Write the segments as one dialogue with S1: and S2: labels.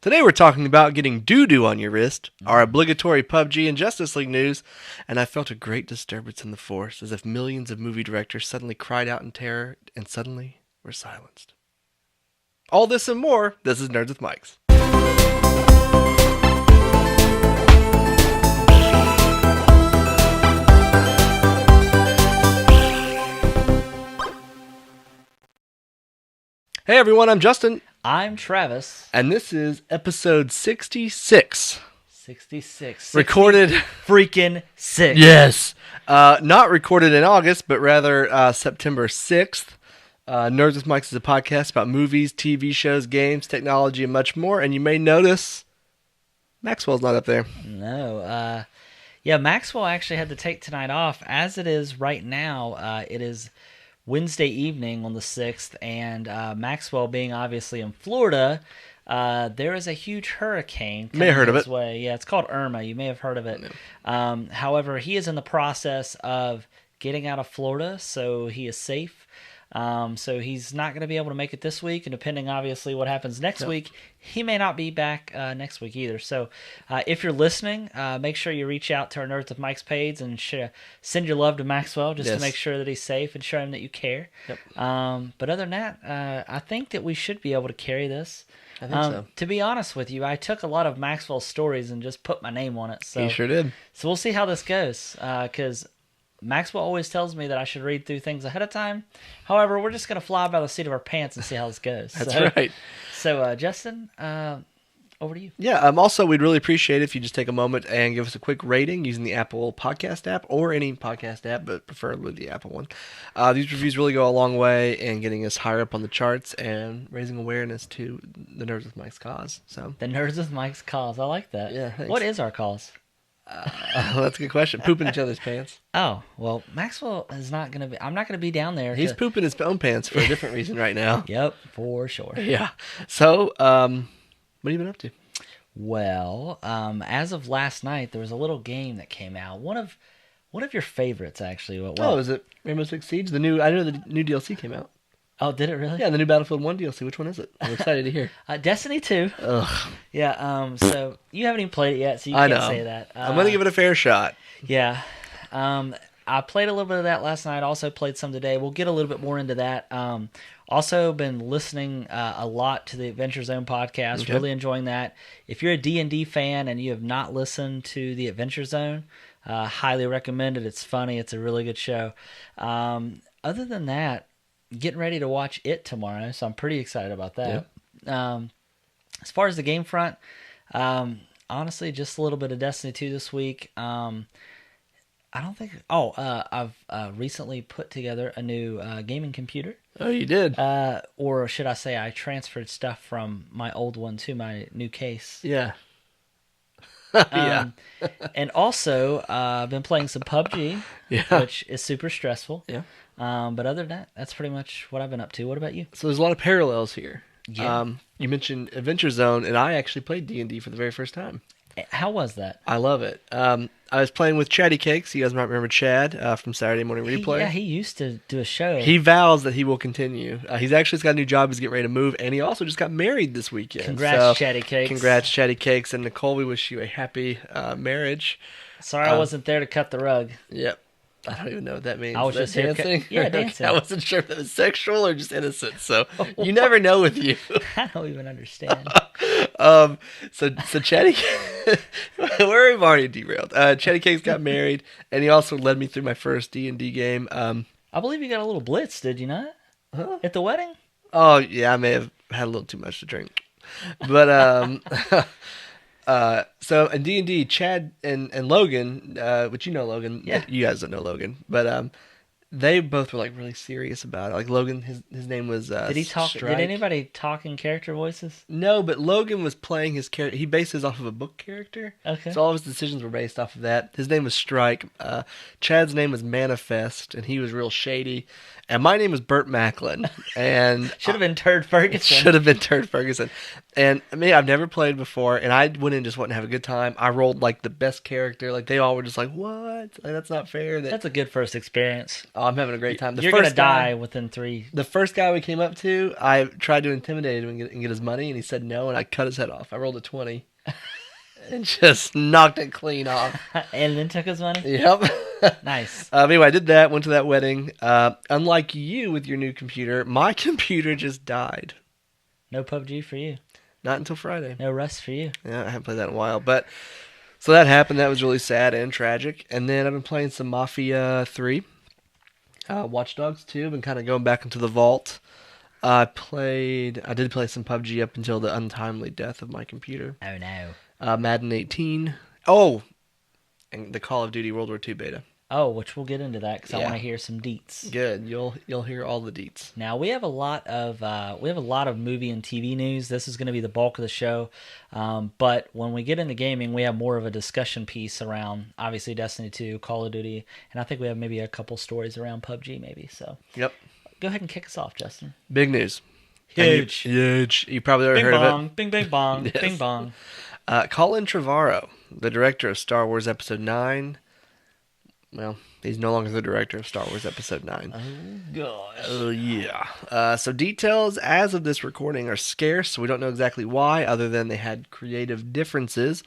S1: Today we're talking about getting doo-doo on your wrist, our obligatory PUBG and Justice League news, and I felt a great disturbance in the force, as if millions of movie directors suddenly cried out in terror and suddenly were silenced. All this and more, this is Nerds with Mics. Hey everyone, I'm Justin.
S2: I'm Travis.
S1: And this is episode 66.
S2: 66.
S1: Recorded...
S2: freaking 6.
S1: Yes. Not recorded in August, but rather September 6th. Nerds with Mics is a podcast about movies, TV shows, games, technology, and much more. And you may notice Maxwell's not up there.
S2: No. Maxwell actually had to take tonight off. As it is right now, it is Wednesday evening on the 6th, and Maxwell being obviously in Florida, there is a huge hurricane coming
S1: his
S2: his way. Yeah, it's called Irma. You may have heard of it. No. However, he is in the process of getting out of Florida, so he is safe. So he's not going to be able to make it this week, and depending obviously what happens next week, he may not be back next week either. So if you're listening, make sure you reach out to our Nerds with Mics page and send your love to Maxwell just to make sure that he's safe and show him that you care. Yep. But other than that, I think that we should be able to carry this.
S1: I think so.
S2: To be honest with you, I took a lot of Maxwell's stories and just put my name on it. So,
S1: he sure did.
S2: So we'll see how this goes, because Maxwell always tells me that I should read through things ahead of time. However, we're just going to fly by the seat of our pants and see how this goes.
S1: That's right.
S2: So, Justin, over to you.
S1: Yeah, also, we'd really appreciate it if you just take a moment and give us a quick rating using the Apple Podcast app or any podcast app, but preferably the Apple one. These reviews really go a long way in getting us higher up on the charts and raising awareness to the Nerds with Mics cause. So
S2: the Nerds with Mics cause. I like that.
S1: Yeah, thanks.
S2: What is our cause?
S1: That's a good question. Pooping each other's pants.
S2: Oh, well, Maxwell is not going to be... I'm not going to be down there.
S1: He's pooping his own pants for a different reason right now.
S2: Yep, for sure.
S1: Yeah. So, what have you been up to?
S2: Well, as of last night, there was a little game that came out. One of your favorites, actually.
S1: Is it Rainbow Six Siege? I know the new DLC came out.
S2: Oh, did it really?
S1: Yeah, the new Battlefield 1 DLC. Which one is it? I'm excited to hear.
S2: Destiny 2.
S1: Ugh.
S2: Yeah, so you haven't even played it yet, so you can't say that.
S1: I'm going to give it a fair shot.
S2: Yeah. I played a little bit of that last night. Also played some today. We'll get a little bit more into that. Also been listening a lot to the Adventure Zone podcast. Okay. Really enjoying that. If you're a D&D fan and you have not listened to the Adventure Zone, highly recommend it. It's funny. It's a really good show. Other than that, getting ready to watch It tomorrow, so I'm pretty excited about that. Yep. As far as the game front, honestly, just a little bit of Destiny 2 this week. I don't think... I've recently put together a new gaming computer.
S1: Oh, you did?
S2: Or should I say I transferred stuff from my old one to my new case.
S1: Yeah.
S2: Yeah. And also, I've been playing some PUBG, which is super stressful. Yeah. But other than that, that's pretty much what I've been up to. What about you?
S1: So there's a lot of parallels here.
S2: Yeah.
S1: You mentioned Adventure Zone, and I actually played D&D for the very first time.
S2: How was that?
S1: I love it. I was playing with Chatty Cakes. You guys might remember Chad from Saturday Morning Replay.
S2: He used to do a show.
S1: He vows that he will continue. He's actually got a new job. He's getting ready to move, and he also just got married this weekend.
S2: Congrats, Chatty Cakes.
S1: Congrats, Chatty Cakes. And Nicole, we wish you a happy marriage.
S2: Sorry I wasn't there to cut the rug.
S1: Yep. I don't even know what that means.
S2: I was just dancing. Dancing.
S1: I wasn't sure if that was sexual or just innocent. So you never know with you.
S2: I don't even understand.
S1: So Chatty, we've already derailed. Chatty Cakes got married, and he also led me through my first D&D game.
S2: I believe you got a little blitz, did you not?
S1: Huh?
S2: At the wedding?
S1: Oh yeah, I may have had a little too much to drink, but so in D&D, Chad and Logan, which you know Logan, you guys don't know Logan, but they both were like really serious about it. Like Logan, his name was
S2: Did he talk?
S1: Strike.
S2: Did anybody talk in character voices?
S1: No, but Logan was playing his character. He based his off of a book character. Okay. So all of his decisions were based off of that. His name was Strike. Chad's name was Manifest, and he was real shady. And my name was Burt Macklin. And
S2: should have been Turd Ferguson.
S1: Should have been Turd Ferguson. And I mean, I've never played before, and I went in just wanting to have a good time. I rolled like the best character. Like they all were just like, "What? Like, that's not fair."
S2: That's a good first experience.
S1: Oh, I'm having a great time.
S2: You're gonna die within 3.
S1: The first guy we came up to, I tried to intimidate him and get his money, and he said no, and I cut his head off. I rolled a 20 and just knocked it clean off.
S2: And then took his money?
S1: Yep.
S2: Nice.
S1: Anyway, I did that, went to that wedding. Unlike you with your new computer, my computer just died.
S2: No PUBG for you.
S1: Not until Friday.
S2: No Rust for you.
S1: Yeah, I haven't played that in a while. But so that happened. That was really sad and tragic. And then I've been playing some Mafia 3. Watch Dogs 2. Been kind of going back into the vault. I did play some PUBG up until the untimely death of my computer.
S2: Oh no.
S1: Madden 18. Oh, and the Call of Duty World War II beta.
S2: Oh, which we'll get into that because I
S1: Yeah.
S2: want to hear some deets.
S1: Good. You'll hear all the deets.
S2: Now we have a lot of movie and TV news. This is going to be the bulk of the show, but when we get into gaming, we have more of a discussion piece around obviously Destiny 2, Call of Duty, and I think we have maybe a couple stories around PUBG maybe. So
S1: Yep.
S2: go ahead and kick us off, Justin.
S1: Big news.
S2: Huge.
S1: Huge. You probably already
S2: Bing
S1: heard
S2: bong,
S1: of it.
S2: bing bing bong,
S1: Yes.
S2: bing bong.
S1: Colin Trevorrow, the director of Star Wars Episode 9. Well, he's no longer the director of Star Wars Episode 9.
S2: Oh gosh.
S1: Oh, yeah. So details as of this recording are scarce, so we don't know exactly why, other than they had creative differences.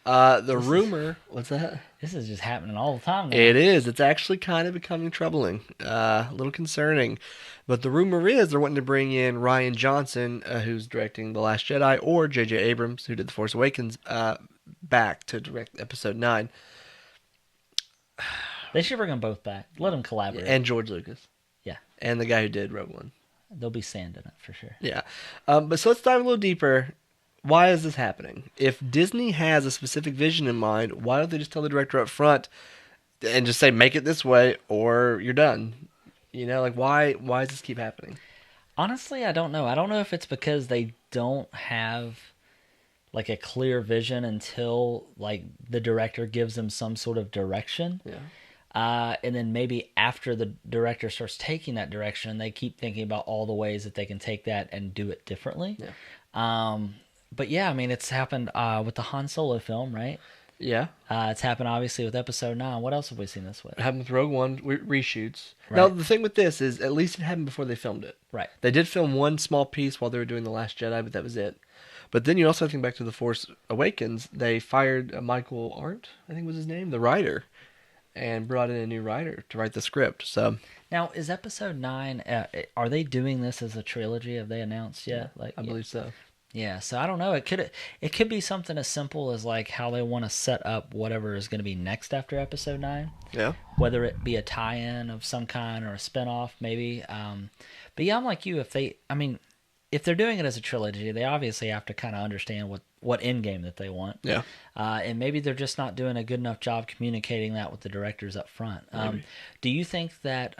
S1: What's that?
S2: This is just happening all the time now.
S1: It is. It's actually kind of becoming troubling. A little concerning. But the rumor is they're wanting to bring in Rian Johnson, who's directing The Last Jedi, or J.J. Abrams, who did The Force Awakens, back to direct Episode 9.
S2: They should bring them both back. Let them collaborate.
S1: And George Lucas.
S2: Yeah.
S1: And the guy who did Rogue One.
S2: There'll be sand in it for sure.
S1: Yeah. But so let's dive a little deeper. Why is this happening? If Disney has a specific vision in mind, why don't they just tell the director up front and just say, make it this way or you're done? You know, like why does this keep happening?
S2: Honestly, I don't know. I don't know if it's because they don't have like a clear vision until like the director gives them some sort of direction.
S1: Yeah.
S2: And then maybe after the director starts taking that direction, they keep thinking about all the ways that they can take that and do it differently.
S1: Yeah.
S2: But yeah, I mean, it's happened with the Han Solo film, right?
S1: Yeah.
S2: It's happened obviously with Episode 9. What else have we seen this with?
S1: It happened with Rogue One reshoots.
S2: Right.
S1: Now, the thing with this is at least it happened before they filmed it.
S2: Right.
S1: They did film one small piece while they were doing The Last Jedi, but that was it. But then you also think back to The Force Awakens. They fired Michael Arndt, I think was his name, the writer, and brought in a new writer to write the script. So
S2: Now, is Episode 9, are they doing this as a trilogy? Have they announced yet?
S1: I believe so.
S2: Yeah, so I don't know. It could be something as simple as like how they want to set up whatever is going to be next after Episode 9.
S1: Yeah.
S2: Whether it be a tie-in of some kind or a spinoff, maybe. But yeah, I'm like you. If they're doing it as a trilogy, they obviously have to kind of understand what end game that they want.
S1: Yeah.
S2: And maybe they're just not doing a good enough job communicating that with the directors up front. Do you think that?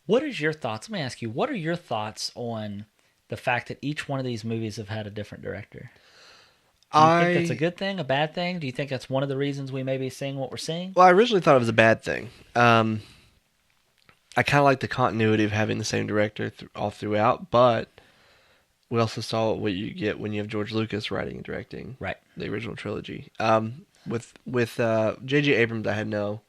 S2: What is your thoughts? Let me ask you. What are your thoughts on the fact that each one of these movies have had a different director? Do you think that's a good thing, a bad thing? Do you think that's one of the reasons we may be seeing what we're seeing?
S1: Well, I originally thought it was a bad thing. I kind of like the continuity of having the same director all throughout, but we also saw what you get when you have George Lucas writing and directing the original trilogy. With J.J. Abrams, I had no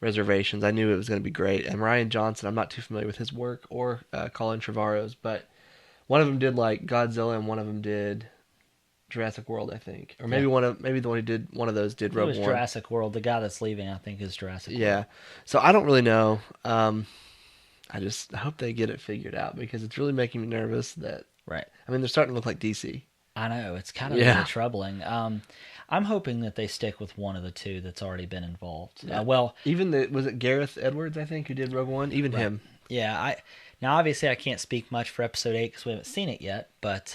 S1: reservations. I knew it was going to be great. And Rian Johnson, I'm not too familiar with his work or Colin Trevorrow's, but one of them did like Godzilla and one of them did Jurassic World, I think. Or maybe the one who did one of those did Rogue One.
S2: It was Jurassic World. The guy that's leaving, I think, is Jurassic World.
S1: Yeah. So I don't really know. I hope they get it figured out because it's really making me nervous that...
S2: Right.
S1: I mean, they're starting to look like DC.
S2: I know. It's kind of really troubling. I'm hoping that they stick with one of the two that's already been involved.
S1: Yeah. Even was it Gareth Edwards, I think, who did Rogue One? Even him.
S2: Yeah. Now, obviously, I can't speak much for Episode 8 because we haven't seen it yet, but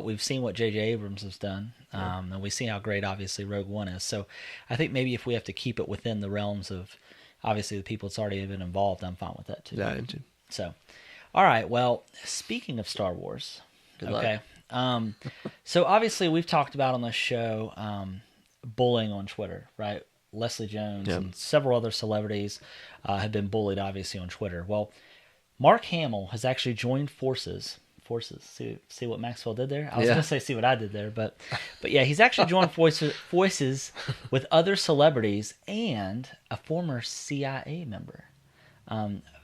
S2: we've seen what J.J. Abrams has done, and we see how great, obviously, Rogue One is. So I think maybe if we have to keep it within the realms of, obviously, the people that's already been involved, I'm fine with that, too.
S1: Yeah, I am too.
S2: So, all right, well, speaking of Star Wars,
S1: Good luck.
S2: So obviously we've talked about on this show bullying on Twitter, right? Leslie Jones and several other celebrities have been bullied, obviously, on Twitter. Well, Mark Hamill has actually joined forces forces. See what Maxwell did there? I was going to say see what I did there, but yeah, he's actually joined forces with other celebrities and a former CIA member,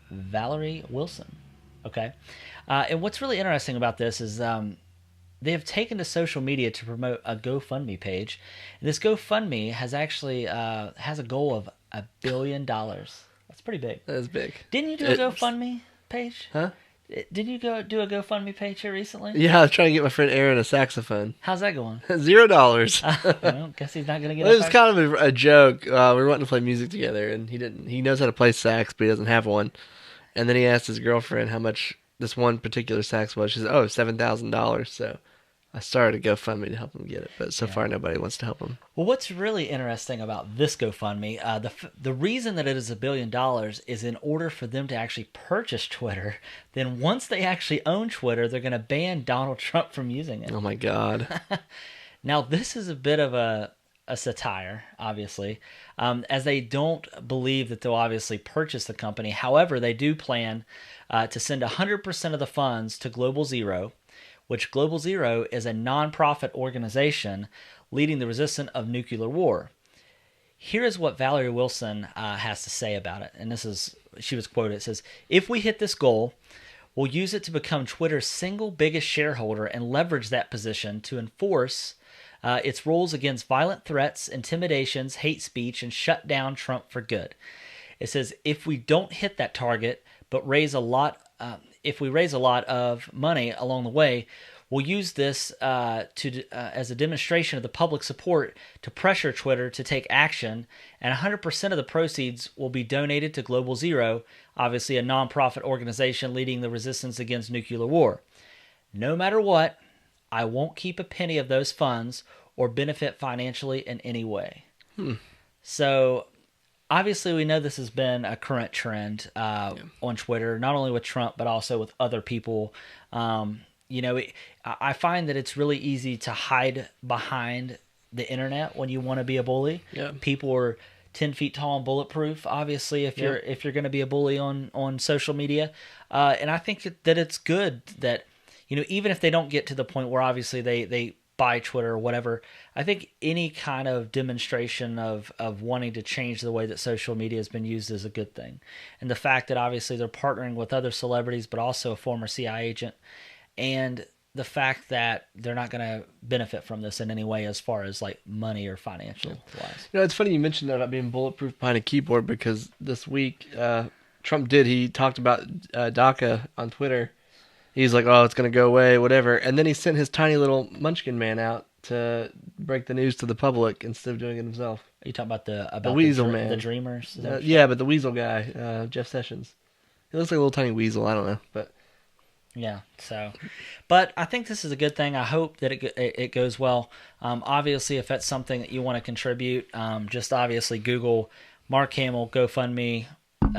S2: Valerie Wilson. Okay, and what's really interesting about this is they have taken to social media to promote a GoFundMe page. And this GoFundMe has actually has a goal of $1 billion. That's pretty big.
S1: That is big.
S2: Didn't you do a GoFundMe page?
S1: Huh?
S2: Didn't you go do a GoFundMe page here recently?
S1: Yeah, I was trying to get my friend Aaron a saxophone.
S2: How's that going?
S1: $0.
S2: Well, guess he's not going to get
S1: It was kind of a joke. We were wanting to play music together, and he knows how to play sax, but he doesn't have one. And then he asked his girlfriend how much this one particular sax was. She said, $7,000. So I started a GoFundMe to help him get it, but so far nobody wants to help him.
S2: Well, what's really interesting about this GoFundMe, the reason that it is $1 billion is in order for them to actually purchase Twitter. Then once they actually own Twitter, they're going to ban Donald Trump from using it.
S1: Oh my God!
S2: Now this is a bit of a satire, obviously, as they don't believe that they'll obviously purchase the company. However, they do plan to send 100% of the funds to Global Zero, which Global Zero is a non-profit organization leading the resistance of nuclear war. Here is what Valerie Wilson has to say about it, and she was quoted. It says, "If we hit this goal, we'll use it to become Twitter's single biggest shareholder and leverage that position to enforce its rules against violent threats, intimidations, hate speech, and shut down Trump for good." It says, "If we don't hit that target, but if we raise a lot of money along the way, we'll use this as a demonstration of the public support to pressure Twitter to take action, and 100% of the proceeds will be donated to Global Zero, obviously a nonprofit organization leading the resistance against nuclear war. No matter what, I won't keep a penny of those funds or benefit financially in any way." So obviously, we know this has been a current trend on Twitter, not only with Trump, but also with other people. I find that it's really easy to hide behind the internet when you want to be a bully.
S1: Yeah.
S2: People are 10 feet tall and bulletproof, obviously, if you're going to be a bully on social media. And I think that it's good that, even if they don't get to the point where obviously they buy Twitter or whatever, I think any kind of demonstration of wanting to change the way that social media has been used is a good thing. And the fact that obviously they're partnering with other celebrities, but also a former CIA agent, and the fact that they're not going to benefit from this in any way as far as like money or financial wise.
S1: It's funny you mentioned that about being bulletproof behind a keyboard, because this week Trump he talked about DACA on Twitter. He's like, it's going to go away, whatever. And then he sent his tiny little munchkin man out to break the news to the public instead of doing it himself.
S2: Are you talking about the
S1: weasel man?
S2: The dreamers?
S1: Yeah, but the weasel guy, Jeff Sessions. He looks like a little tiny weasel. I don't know, but
S2: yeah. So, but I think this is a good thing. I hope that it goes well. Obviously, if that's something that you want to contribute, just obviously Google Mark Hamill GoFundMe.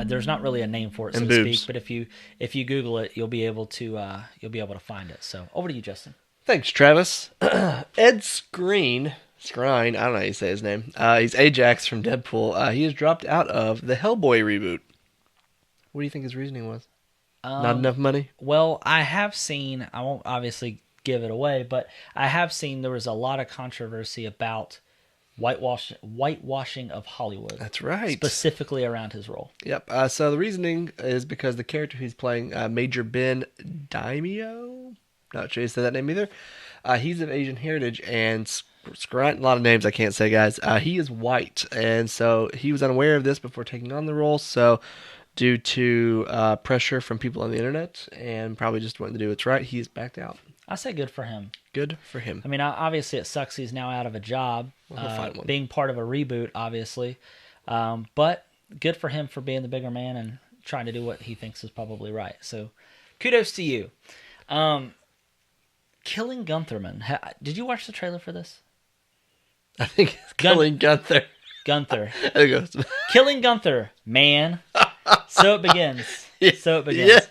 S2: There's not really a name for it, so to speak, but if you Google it, you'll be able to find it. So over to you, Justin.
S1: Thanks, Travis. Ed Skrein, I don't know how you say his name. He's Ajax from Deadpool. He has dropped out of the Hellboy reboot. What do you think his reasoning was? Not enough money? Well,
S2: I have seen, I won't obviously give it away, but I have seen there was a lot of controversy about whitewashing of Hollywood.
S1: That's right.
S2: Specifically around his role.
S1: Yep. So the reasoning is because the character he's playing, Major Ben Daimio, not sure you said that name either. He's of Asian heritage, and a lot of names I can't say, guys. He is white, and so he was unaware of this before taking on the role. So due to pressure from people on the internet and probably just wanting to do what's right, he's backed out.
S2: I say good for him.
S1: Good for him.
S2: I mean, obviously it sucks he's now out of a job, being part of a reboot, obviously. But good for him for being the bigger man and trying to do what he thinks is probably right. So kudos to you. Killing Guntherman. Did you watch the trailer for this?
S1: I think it's Killing Gunther.
S2: Gunther.
S1: There it goes.
S2: Killing Gunther, man. So it begins. So it begins.
S1: Yes.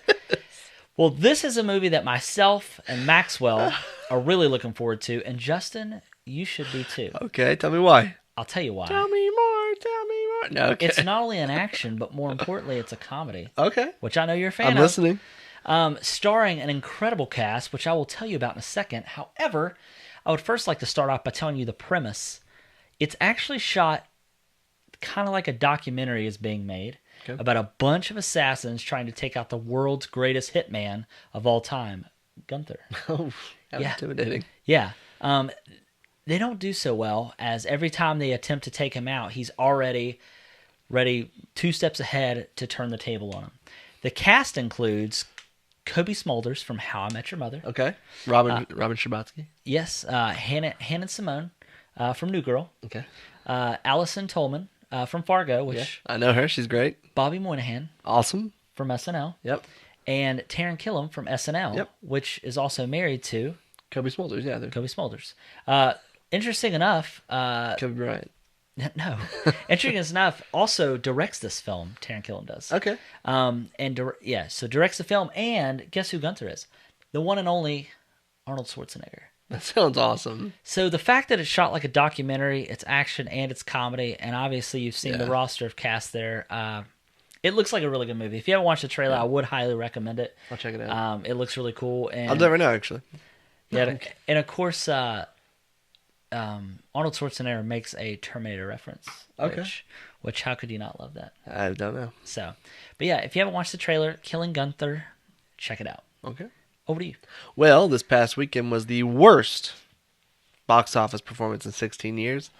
S2: Well, this is a movie that myself and Maxwell are really looking forward to, and Justin, you should be too.
S1: Okay, tell me why.
S2: I'll tell you why.
S1: Tell me more. No, okay.
S2: It's not only an action, but more importantly, it's a comedy.
S1: Okay.
S2: Which I know you're a fan of.
S1: I'm listening.
S2: Starring an incredible cast, which I will tell you about in a second. However, I would first like to start off by telling you the premise. It's actually shot kind of like a documentary is being made about a bunch of assassins trying to take out the world's greatest hitman of all time, Gunther.
S1: Oh, how intimidating.
S2: Yeah. They don't do so well, as every time they attempt to take him out, he's already ready 2 steps ahead to turn the table on him. The cast includes Kobe Smulders from How I Met Your Mother.
S1: Okay. Robin Scherbatsky.
S2: Yes. Hannah Simone from New Girl.
S1: Okay.
S2: Allison Tolman from Fargo, which
S1: I know her. She's great.
S2: Bobby Moynihan
S1: Awesome.
S2: from SNL.
S1: Yep.
S2: And Taron Killam from SNL, which is also married to
S1: Kobe Smulders. Yeah.
S2: Kobe Smulders. Interesting enough,
S1: Kobe Bryant.
S2: No. Interesting enough, also directs this film. Taron Killam does.
S1: Okay.
S2: So directs the film, and guess who Gunther is? The one and only Arnold Schwarzenegger.
S1: That sounds awesome.
S2: So the fact that it's shot like a documentary, it's action and it's comedy, and obviously you've seen the roster of cast there. It looks like a really good movie. If you haven't watched the trailer, I would highly recommend it.
S1: I'll check it out.
S2: It looks really cool. And
S1: I'll never know, actually.
S2: Yeah, and of course, Arnold Schwarzenegger makes a Terminator reference.
S1: Okay.
S2: Which how could you not love that?
S1: I don't know.
S2: So, but yeah, if you haven't watched the trailer, Killing Gunther, check it out.
S1: Okay.
S2: Over to you.
S1: Well, this past weekend was the worst box office performance in 16 years.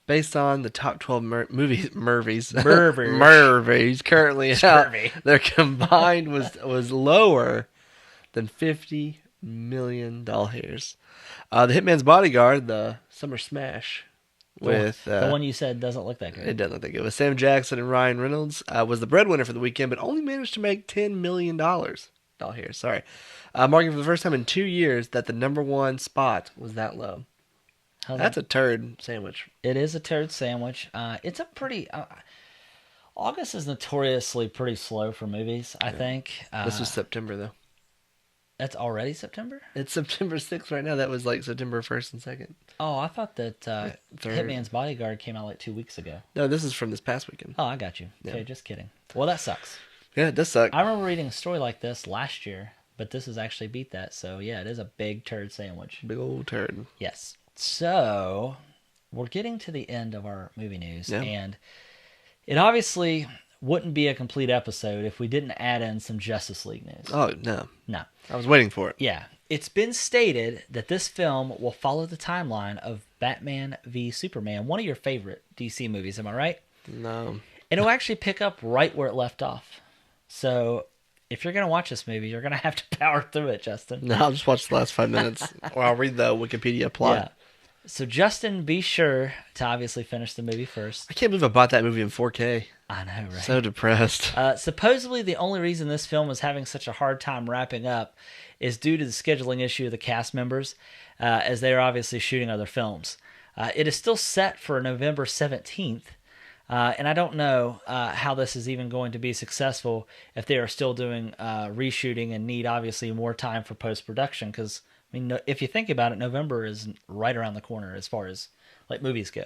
S1: Based on the top 12 movies, Murphys currently out, their combined was lower than $50 million. The Hitman's Bodyguard, the summer smash, with
S2: the one you said doesn't look that good.
S1: It doesn't look that good. With Sam Jackson and Ryan Reynolds, was the breadwinner for the weekend, but only managed to make $10 million. Here, sorry, marking for the first time in 2 years that the number one spot was that low. That's a turd sandwich.
S2: It is a turd sandwich. It's a pretty. August is notoriously pretty slow for movies, I think.
S1: This was September, though.
S2: That's already September?
S1: It's September 6th right now. That was like September 1st and 2nd.
S2: Oh, I thought that Hitman's Bodyguard came out like 2 weeks ago.
S1: No, this is from this past weekend.
S2: Oh, I got you. Yeah. Okay, just kidding. Well, that sucks.
S1: Yeah, it does suck.
S2: I remember reading a story like this last year, but this has actually beat that. So, yeah, it is a big turd sandwich.
S1: Big old turd.
S2: Yes. So, we're getting to the end of our movie news, and it obviously wouldn't be a complete episode if we didn't add in some Justice League news.
S1: Oh, no.
S2: No.
S1: I was waiting for it.
S2: Yeah. It's been stated that this film will follow the timeline of Batman v Superman, one of your favorite DC movies, am I right?
S1: No.
S2: And it'll actually pick up right where it left off. So, if you're going to watch this movie, you're going to have to power through it, Justin.
S1: No, I'll just watch the last 5 minutes, or I'll read the Wikipedia plot.
S2: Yeah. So, Justin, be sure to obviously finish the movie first.
S1: I can't believe I bought that movie in 4K.
S2: I know, right?
S1: So depressed.
S2: Supposedly, the only reason this film is having such a hard time wrapping up is due to the scheduling issue of the cast members, as they are obviously shooting other films. It is still set for November 17th, and I don't know how this is even going to be successful if they are still doing reshooting and need, obviously, more time for post-production, because I mean, if you think about it, November is right around the corner as far as like movies go.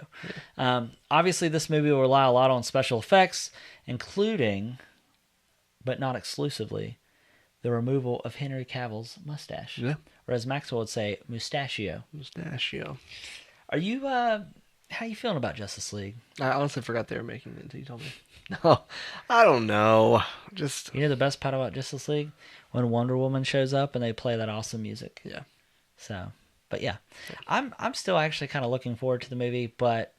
S2: Yeah. Obviously, this movie will rely a lot on special effects, including, but not exclusively, the removal of Henry Cavill's mustache. Yeah. Or as Maxwell would say, mustachio.
S1: Mustachio.
S2: Are you, how are you feeling about Justice League?
S1: I honestly forgot they were making it until you told me. No, I don't know. Just
S2: You know the best part about Justice League? When Wonder Woman shows up and they play that awesome music.
S1: Yeah.
S2: So, but yeah, I'm still actually kind of looking forward to the movie, but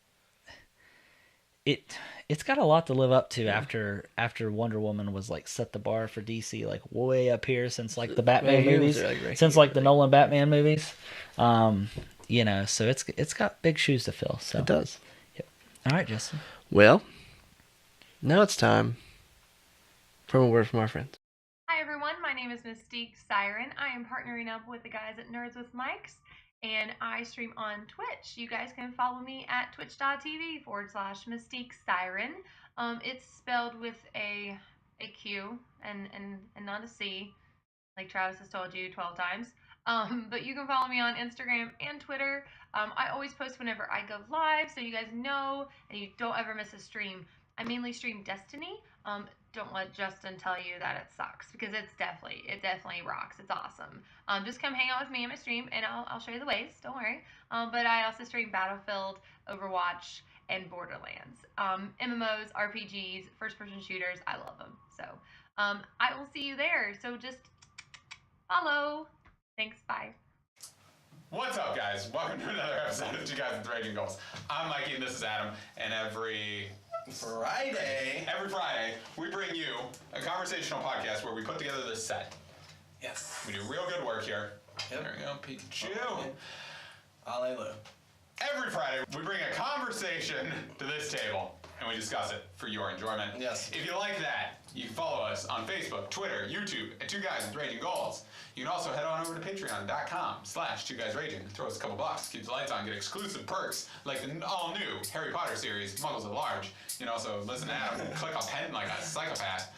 S2: it's got a lot to live up to after Wonder Woman was like set the bar for DC like way up here since like the Batman movies, since like the Nolan Batman movies. You know, so it's got big shoes to fill. So
S1: it does.
S2: Yep. All right, Justin.
S1: Well, now it's time for a word from our friends.
S3: Hi everyone, my name is Mystique Siren. I am partnering up with the guys at Nerds with Mics, and I stream on Twitch. You guys can follow me at twitch.tv/Mystique Siren. It's spelled with a Q and not a C, like Travis has told you 12 times. But you can follow me on Instagram and Twitter. I always post whenever I go live, so you guys know and you don't ever miss a stream. I mainly stream Destiny. Don't let Justin tell you that it sucks, because it definitely rocks. It's awesome. Just come hang out with me in my stream, and I'll show you the ways. Don't worry. But I also stream Battlefield, Overwatch, and Borderlands. MMOs, RPGs, first-person shooters. I love them. So I will see you there. So just follow. Thanks. Bye.
S4: What's up, guys? Welcome to another episode of Two Guys with Raging Goals. I'm Mikey and this is Adam, and every Friday, we bring you a conversational podcast where we put together this set.
S5: Yes.
S4: We do real good work here.
S5: Yep.
S4: There we go, Pikachu.
S5: Hallelujah.
S4: Every Friday, we bring a conversation to this table, and we discuss it for your enjoyment.
S5: Yes.
S4: If you like that, you can follow us on Facebook, Twitter, YouTube, at Two Guys with Raging Goals. You can also head on over to patreon.com/2guysraging. Throw us a couple bucks, keep the lights on, get exclusive perks like the all-new Harry Potter series, Muggles at Large. You can also listen to Adam and click a pen like a psychopath.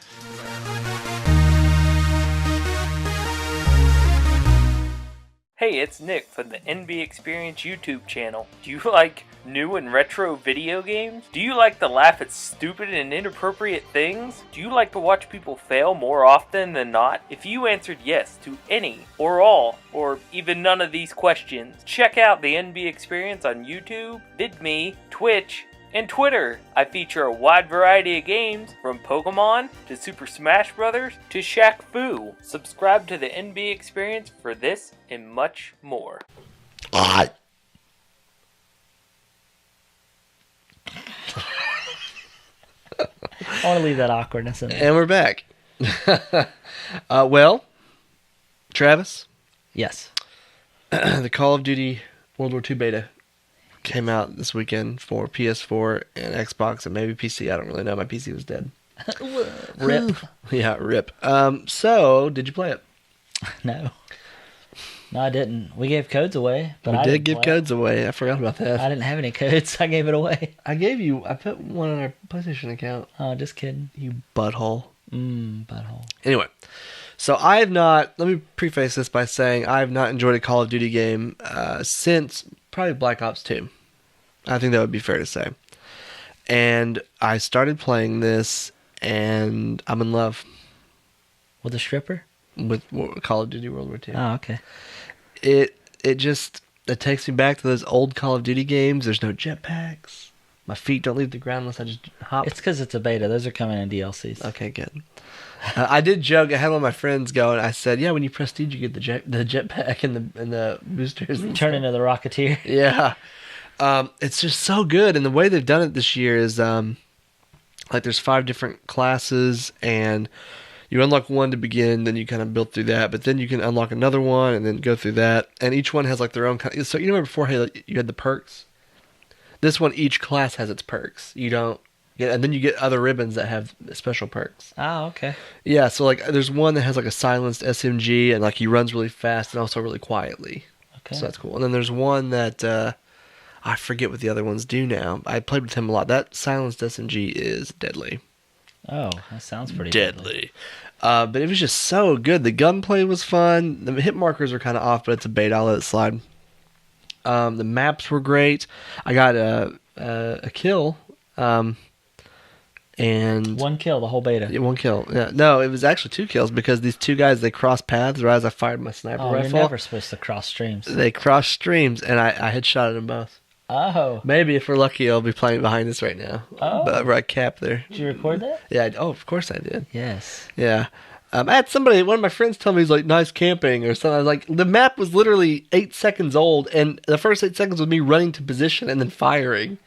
S6: Hey, it's Nick from the NB Experience YouTube channel. Do you like new and retro video games? Do you like to laugh at stupid and inappropriate things? Do you like to watch people fail more often than not? If you answered yes to any, or all, or even none of these questions, check out the NB Experience on YouTube, VidMe, Twitch, and Twitter. I feature a wide variety of games, from Pokemon to Super Smash Bros. To Shaq Fu. Subscribe to the NB Experience for this and much more.
S1: I
S2: want to leave that awkwardness in there.
S1: And we're back. Well, Travis,
S2: Yes.
S1: the Call of Duty World War II beta came out this weekend for PS4 and Xbox and maybe PC. I don't really know. My PC was dead.
S2: Rip.
S1: Yeah, rip. So, did you play it?
S2: No. No, I didn't. We gave codes away, but
S1: We
S2: I
S1: did
S2: didn't
S1: give
S2: play
S1: codes away. I forgot about
S2: it.
S1: that.
S2: I didn't have any codes. I gave it away.
S1: I put one on our PlayStation account.
S2: Oh, just kidding.
S1: You butthole.
S2: Butthole.
S1: Anyway, so I have not, let me preface this by saying I have not enjoyed a Call of Duty game since probably Black Ops 2. I think that would be fair to say. And I started playing this, and I'm in love
S2: With a stripper?
S1: with Call of Duty World War II.
S2: Oh, okay.
S1: It takes me back to those old Call of Duty games. There's no jetpacks. My feet don't leave the ground unless I just hop.
S2: It's because it's a beta. Those are coming in DLCs.
S1: Okay, good. I did joke. I had one of my friends go, and I said, "Yeah, when you prestige, you get the jetpack and the boosters."
S2: You turn into the Rocketeer.
S1: Yeah, it's just so good, and the way they've done it this year is like there's 5 different classes, and you unlock one to begin, then you kind of build through that, but then you can unlock another one and then go through that, and each one has like their own kind. So you know before you had the perks. This one, each class has its perks. You don't get, and then you get other ribbons that have special perks.
S2: Oh, okay.
S1: Yeah, so like there's one that has like a silenced SMG and like he runs really fast and also really quietly.
S2: Okay.
S1: So that's cool. And then there's one that I forget what the other ones do now. I played with him a lot. That silenced SMG is deadly.
S2: Oh, that sounds pretty
S1: Deadly. But it was just so good. The gunplay was fun. The hit markers are kind of off, but it's a beta. I'll let it slide. The maps were great. I got a kill. And
S2: One kill, the whole beta.
S1: Yeah, 1 kill. Yeah. No, it was actually 2 kills because these 2 guys, they crossed paths right as I fired my sniper rifle.
S2: You're never supposed to cross streams.
S1: They crossed streams, and I headshotted them both.
S2: Oh.
S1: Maybe if we're lucky, I'll be playing behind us right now.
S2: Oh.
S1: But right cap there.
S2: Did you record that?
S1: Yeah. Of course I did.
S2: Yes.
S1: Yeah. I had one of my friends tell me he's like, nice camping or something. I was like, the map was literally 8 seconds old, and the first 8 seconds was me running to position and then firing.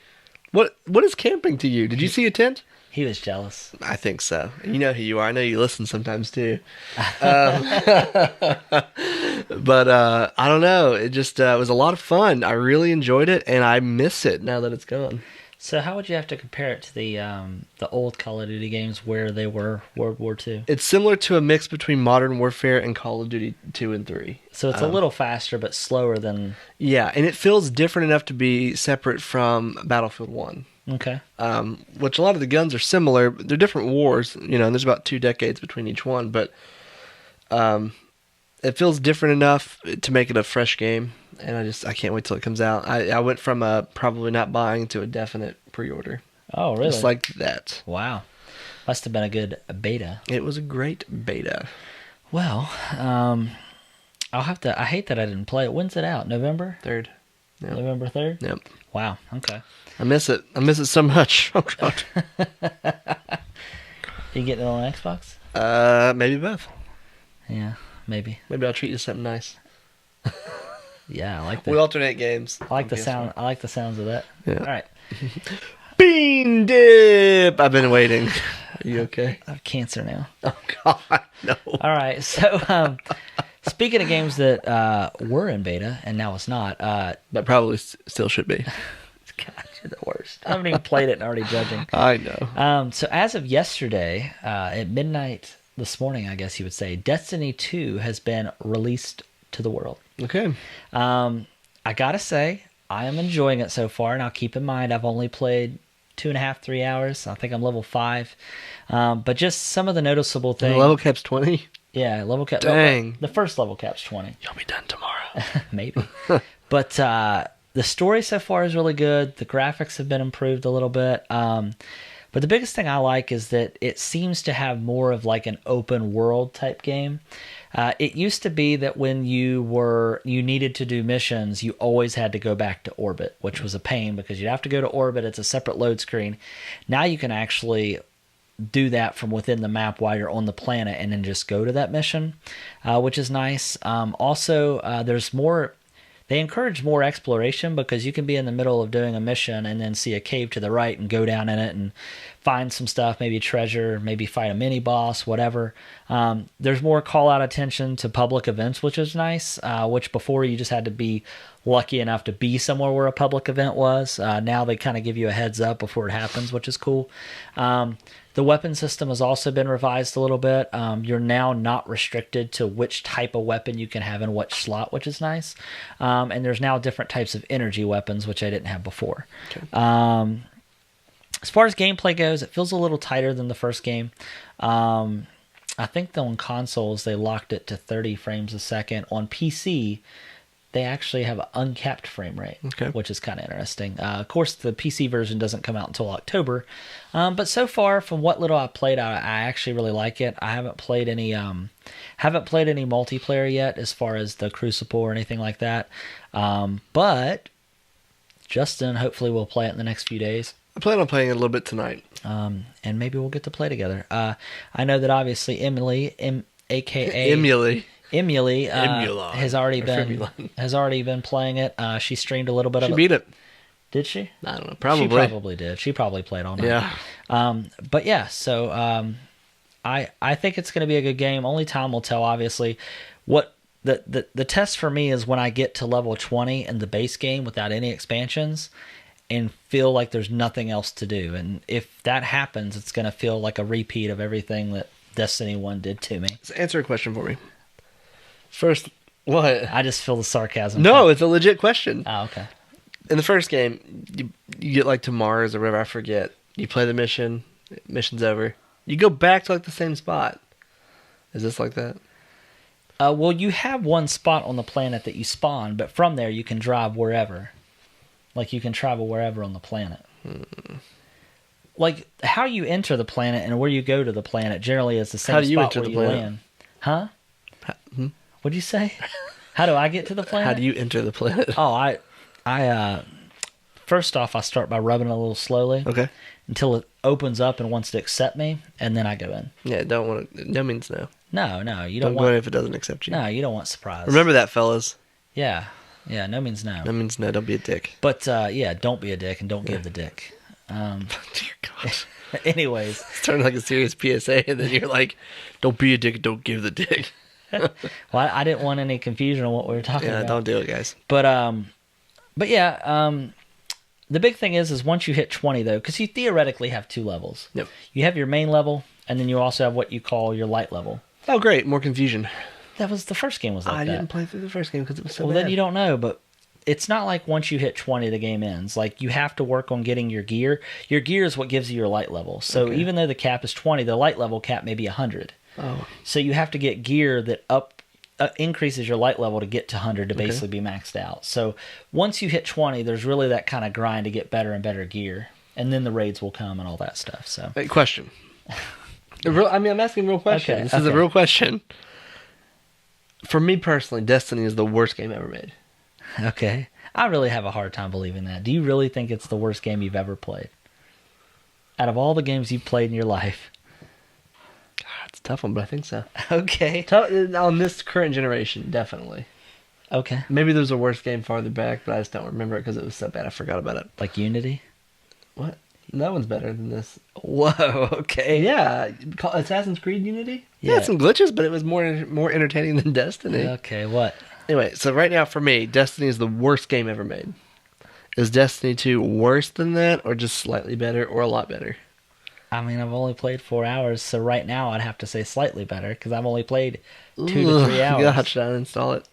S1: What is camping to you? Did you see a tent?
S2: He was jealous.
S1: I think so. You know who you are. I know you listen sometimes too. But I don't know. It just was a lot of fun. I really enjoyed it, and I miss it now that it's gone.
S2: So how would you have to compare it to the old Call of Duty games where they were World War II?
S1: It's similar to a mix between Modern Warfare and Call of Duty 2 and 3.
S2: So it's a little faster but slower than...
S1: Yeah, and it feels different enough to be separate from Battlefield 1.
S2: Okay.
S1: Which a lot of the guns are similar. They're different wars, and there's about 2 decades between each one, but it feels different enough to make it a fresh game, and I can't wait till it comes out. I went from a probably not buying to a definite pre-order.
S2: Oh, really?
S1: Just like that.
S2: Wow. Must have been a good beta.
S1: It was a great beta.
S2: Well, I'll have to. I hate that I didn't play it. When's it out? November
S1: 3rd. Yep.
S2: November 3rd.
S1: Yep.
S2: Wow. Okay.
S1: I miss it. I miss it so much. Oh god.
S2: You getting it on Xbox?
S1: Maybe both.
S2: Yeah, maybe.
S1: Maybe I'll treat you to something nice.
S2: Yeah, I like that.
S1: We alternate games.
S2: I like the sound. I like the sounds of that.
S1: Yeah.
S2: All right.
S1: Bean dip. I've been waiting. Are you okay?
S2: I have cancer now.
S1: Oh god, no.
S2: All right. So, speaking of games that were in beta and now it's not.
S1: That probably still should be.
S2: God, you're the worst. I haven't even played it and already judging.
S1: I know.
S2: So as of yesterday, at midnight this morning, I guess you would say, Destiny 2 has been released to the world.
S1: Okay.
S2: I gotta say, I am enjoying it so far. Now keep in mind, I've only played 2.5, 3 hours. I think I'm level 5. But just some of the noticeable things.
S1: The level cap's 20?
S2: Yeah, level cap.
S1: Dang.
S2: The first level cap's 20.
S1: You'll be done tomorrow.
S2: Maybe. But the story so far is really good. The graphics have been improved a little bit. But the biggest thing I like is that it seems to have more of like an open world type game. It used to be that when you needed to do missions, you always had to go back to orbit, which was a pain because you'd have to go to orbit. It's a separate load screen. Now you can actually do that from within the map while you're on the planet and then just go to that mission, which is nice. Also, there's more. They encourage more exploration because you can be in the middle of doing a mission and then see a cave to the right and go down in it and find some stuff, maybe treasure, maybe fight a mini boss, whatever. There's more call out attention to public events, which is nice, which before you just had to be lucky enough to be somewhere where a public event was. Now they kind of give you a heads up before it happens, which is cool. The weapon system has also been revised a little bit. You're now not restricted to which type of weapon you can have in which slot, which is nice. And there's now different types of energy weapons, which I didn't have before. Okay. As far as gameplay goes, it feels a little tighter than the first game. I think on consoles, they locked it to 30 frames a second. On PC, they actually have an uncapped frame rate, which is kind of interesting. Of course, the PC version doesn't come out until October, but so far, from what little I played, I actually really like it. I haven't played any multiplayer yet, as far as the Crucible or anything like that. But Justin, hopefully, will play it in the next few days.
S1: I plan on playing it a little bit tonight,
S2: and maybe we'll get to play together. I know that obviously Emily, aka Emily has already been playing it. She streamed a little bit of it.
S1: She beat it.
S2: Did she?
S1: I don't know. Probably.
S2: She probably did. She probably played all night.
S1: Yeah.
S2: But yeah, so I think it's going to be a good game. Only time will tell, obviously. What the test for me is when I get to level 20 in the base game without any expansions and feel like there's nothing else to do. And if that happens, it's going to feel like a repeat of everything that Destiny 1 did to me.
S1: So answer a question for me. First, what?
S2: I just feel the sarcasm.
S1: No, it's a legit question.
S2: Oh, okay.
S1: In the first game, you get like to Mars or whatever, I forget. You play the mission, mission's over. You go back to like the same spot. Is this like that?
S2: Well, you have one spot on the planet that you spawn, but from there you can drive wherever. Like you can travel wherever on the planet. Like how you enter the planet and where you go to the planet generally is the same
S1: How do you
S2: spot
S1: enter
S2: where
S1: the
S2: you
S1: planet?
S2: land. Huh? What'd you say? How do I get to the planet?
S1: How do you enter the planet?
S2: Oh, I first off, I start by rubbing it a little slowly.
S1: Okay.
S2: Until it opens up and wants to accept me, and then I go in.
S1: Yeah, don't want to. No means no.
S2: No, you
S1: Don't
S2: don't
S1: go in
S2: want.
S1: if it doesn't accept you.
S2: No, you don't want surprise.
S1: Remember that, fellas.
S2: Yeah, no means no.
S1: No means no. Don't be a dick.
S2: But yeah, don't be a dick and don't give the dick.
S1: Dear God.
S2: Anyways,
S1: It's turning like a serious PSA, and then you're like, "Don't be a dick. Don't give the dick."
S2: well, I didn't want any confusion on what we were talking
S1: Yeah,
S2: about.
S1: don't do it, guys.
S2: But yeah, the big thing is once you hit 20 though, because you theoretically have 2 levels.
S1: Yep.
S2: You have your main level, and then you also have what you call your light level.
S1: Oh, great. More confusion.
S2: That was the first game was like
S1: I
S2: that.
S1: didn't play through the first game because it was so
S2: Well,
S1: bad.
S2: then you don't know, but it's not like once you hit 20, the game ends. Like, you have to work on getting your gear. Your gear is what gives you your light level. So even though the cap is 20, the light level cap may be 100.
S1: Oh.
S2: So you have to get gear that increases your light level to get to 100 to basically be maxed out. So once you hit 20, there's really that kind of grind to get better and better gear. And then the raids will come and all that stuff. So
S1: Hey, question. I'm asking a real question.
S2: Okay,
S1: This is a real question. For me personally, Destiny is the worst game ever made.
S2: Okay. I really have a hard time believing that. Do you really think it's the worst game you've ever played? Out of all the games you've played in your life?
S1: God, it's a tough one, but I think so.
S2: Okay.
S1: On this current generation, definitely.
S2: Okay.
S1: Maybe there's a worse game farther back, but I just don't remember it because it was so bad I forgot about it.
S2: Like Unity?
S1: What? That one's better than this.
S2: Whoa, okay.
S1: Yeah, Assassin's Creed Unity?
S2: Yeah.
S1: It had some glitches, but it was more entertaining than Destiny.
S2: Okay, what?
S1: Anyway, so right now for me, Destiny is the worst game ever made. Is Destiny 2 worse than that, or just slightly better, or a lot better?
S2: I mean, I've only played 4 hours, so right now I'd have to say slightly better, because I've only played 2 to 3 hours.
S1: God, should I uninstall it?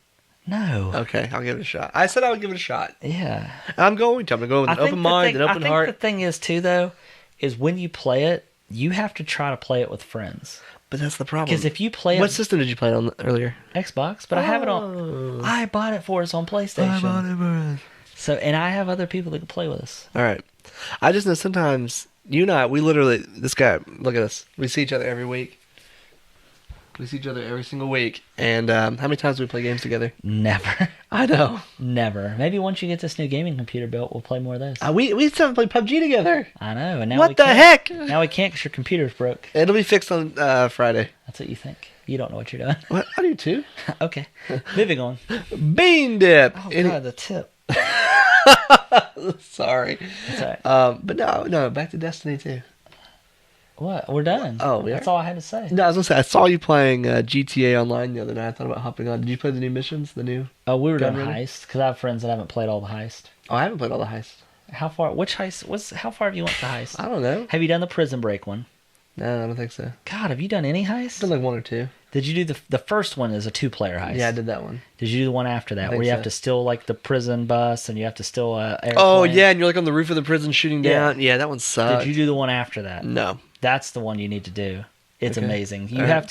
S2: No.
S1: Okay, I'll give it a shot. I said I would give it a shot.
S2: Yeah.
S1: I'm going to. I'm going to go with an open mind, an open heart.
S2: I think the thing is, too, though, is when you play it, you have to try to play it with friends.
S1: But that's the problem.
S2: Because if you play
S1: What system did you play it on earlier?
S2: Xbox, but I have it on... I bought it for us on PlayStation.
S1: I bought it for us.
S2: So, and I have other people that can play with us.
S1: All right. I just know sometimes, you and I, we literally... This guy, look at us. We see each other every week. We see each other every single week. And how many times do we play games together?
S2: Never.
S1: I know.
S2: Never. Maybe once you get this new gaming computer built, we'll play more of those.
S1: We still haven't played PUBG together.
S2: I know. And now
S1: What
S2: we
S1: the
S2: can't.
S1: heck?
S2: Now we can't because your computer's broke.
S1: It'll be fixed on Friday.
S2: That's what you think. You don't know what you're doing.
S1: What? I do too.
S2: Okay. Moving on.
S1: Bean dip.
S2: Oh, God, the tip.
S1: Sorry.
S2: That's all right.
S1: But no, back to Destiny 2.
S2: What? We're done.
S1: Oh, we are?
S2: That's all I had to say.
S1: No, I was going to say, I saw you playing GTA Online the other night. I thought about hopping on. Did you play the new missions? The new?
S2: Oh, we were doing
S1: Gun
S2: heist because I have friends that haven't played all the heist.
S1: Oh, I haven't played all the heists.
S2: How far? Which heist? How far have you went to heist?
S1: I don't know.
S2: Have you done the prison break one?
S1: No, I don't think so.
S2: God, have you done any heist?
S1: I've done like one or two.
S2: Did you do the first one is a 2-player heist?
S1: Yeah, I did that one.
S2: Did you do the one after that
S1: think
S2: where you have
S1: so.
S2: to steal like the prison bus and you have to steal a airplane?
S1: Oh, yeah, and you're like on the roof of the prison shooting
S2: Yeah.
S1: down. Yeah, that one sucked.
S2: Did you do the one after that?
S1: No.
S2: That's the one you need to do. It's
S1: Okay.
S2: amazing. You
S1: All right.
S2: have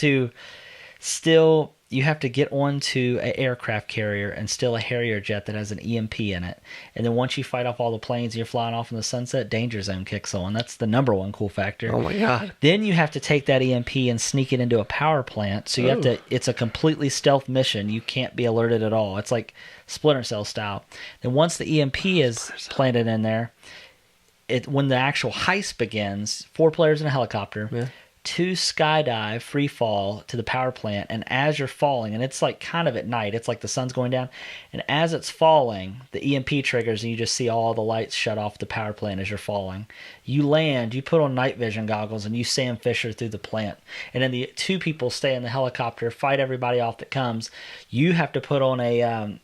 S2: to get onto an aircraft carrier and steal a Harrier jet that has an EMP in it. And then once you fight off all the planes and you're flying off in the sunset, danger zone kicks on. That's the number one cool factor.
S1: Oh, my God.
S2: Then you have to take that EMP and sneak it into a power plant. So you have to, it's a completely stealth mission. You can't be alerted at all. It's like Splinter Cell style. Then once the EMP is planted in there, when the actual heist begins, 4 players in a helicopter,
S1: Yeah.
S2: 2 skydive, free fall to the power plant, and as you're falling, and it's like kind of at night, it's like the sun's going down, and as it's falling, the EMP triggers, and you just see all the lights shut off the power plant as you're falling. You land, you put on night vision goggles, and you Sam Fisher through the plant. And then the 2 people stay in the helicopter, fight everybody off that comes. You have to put on a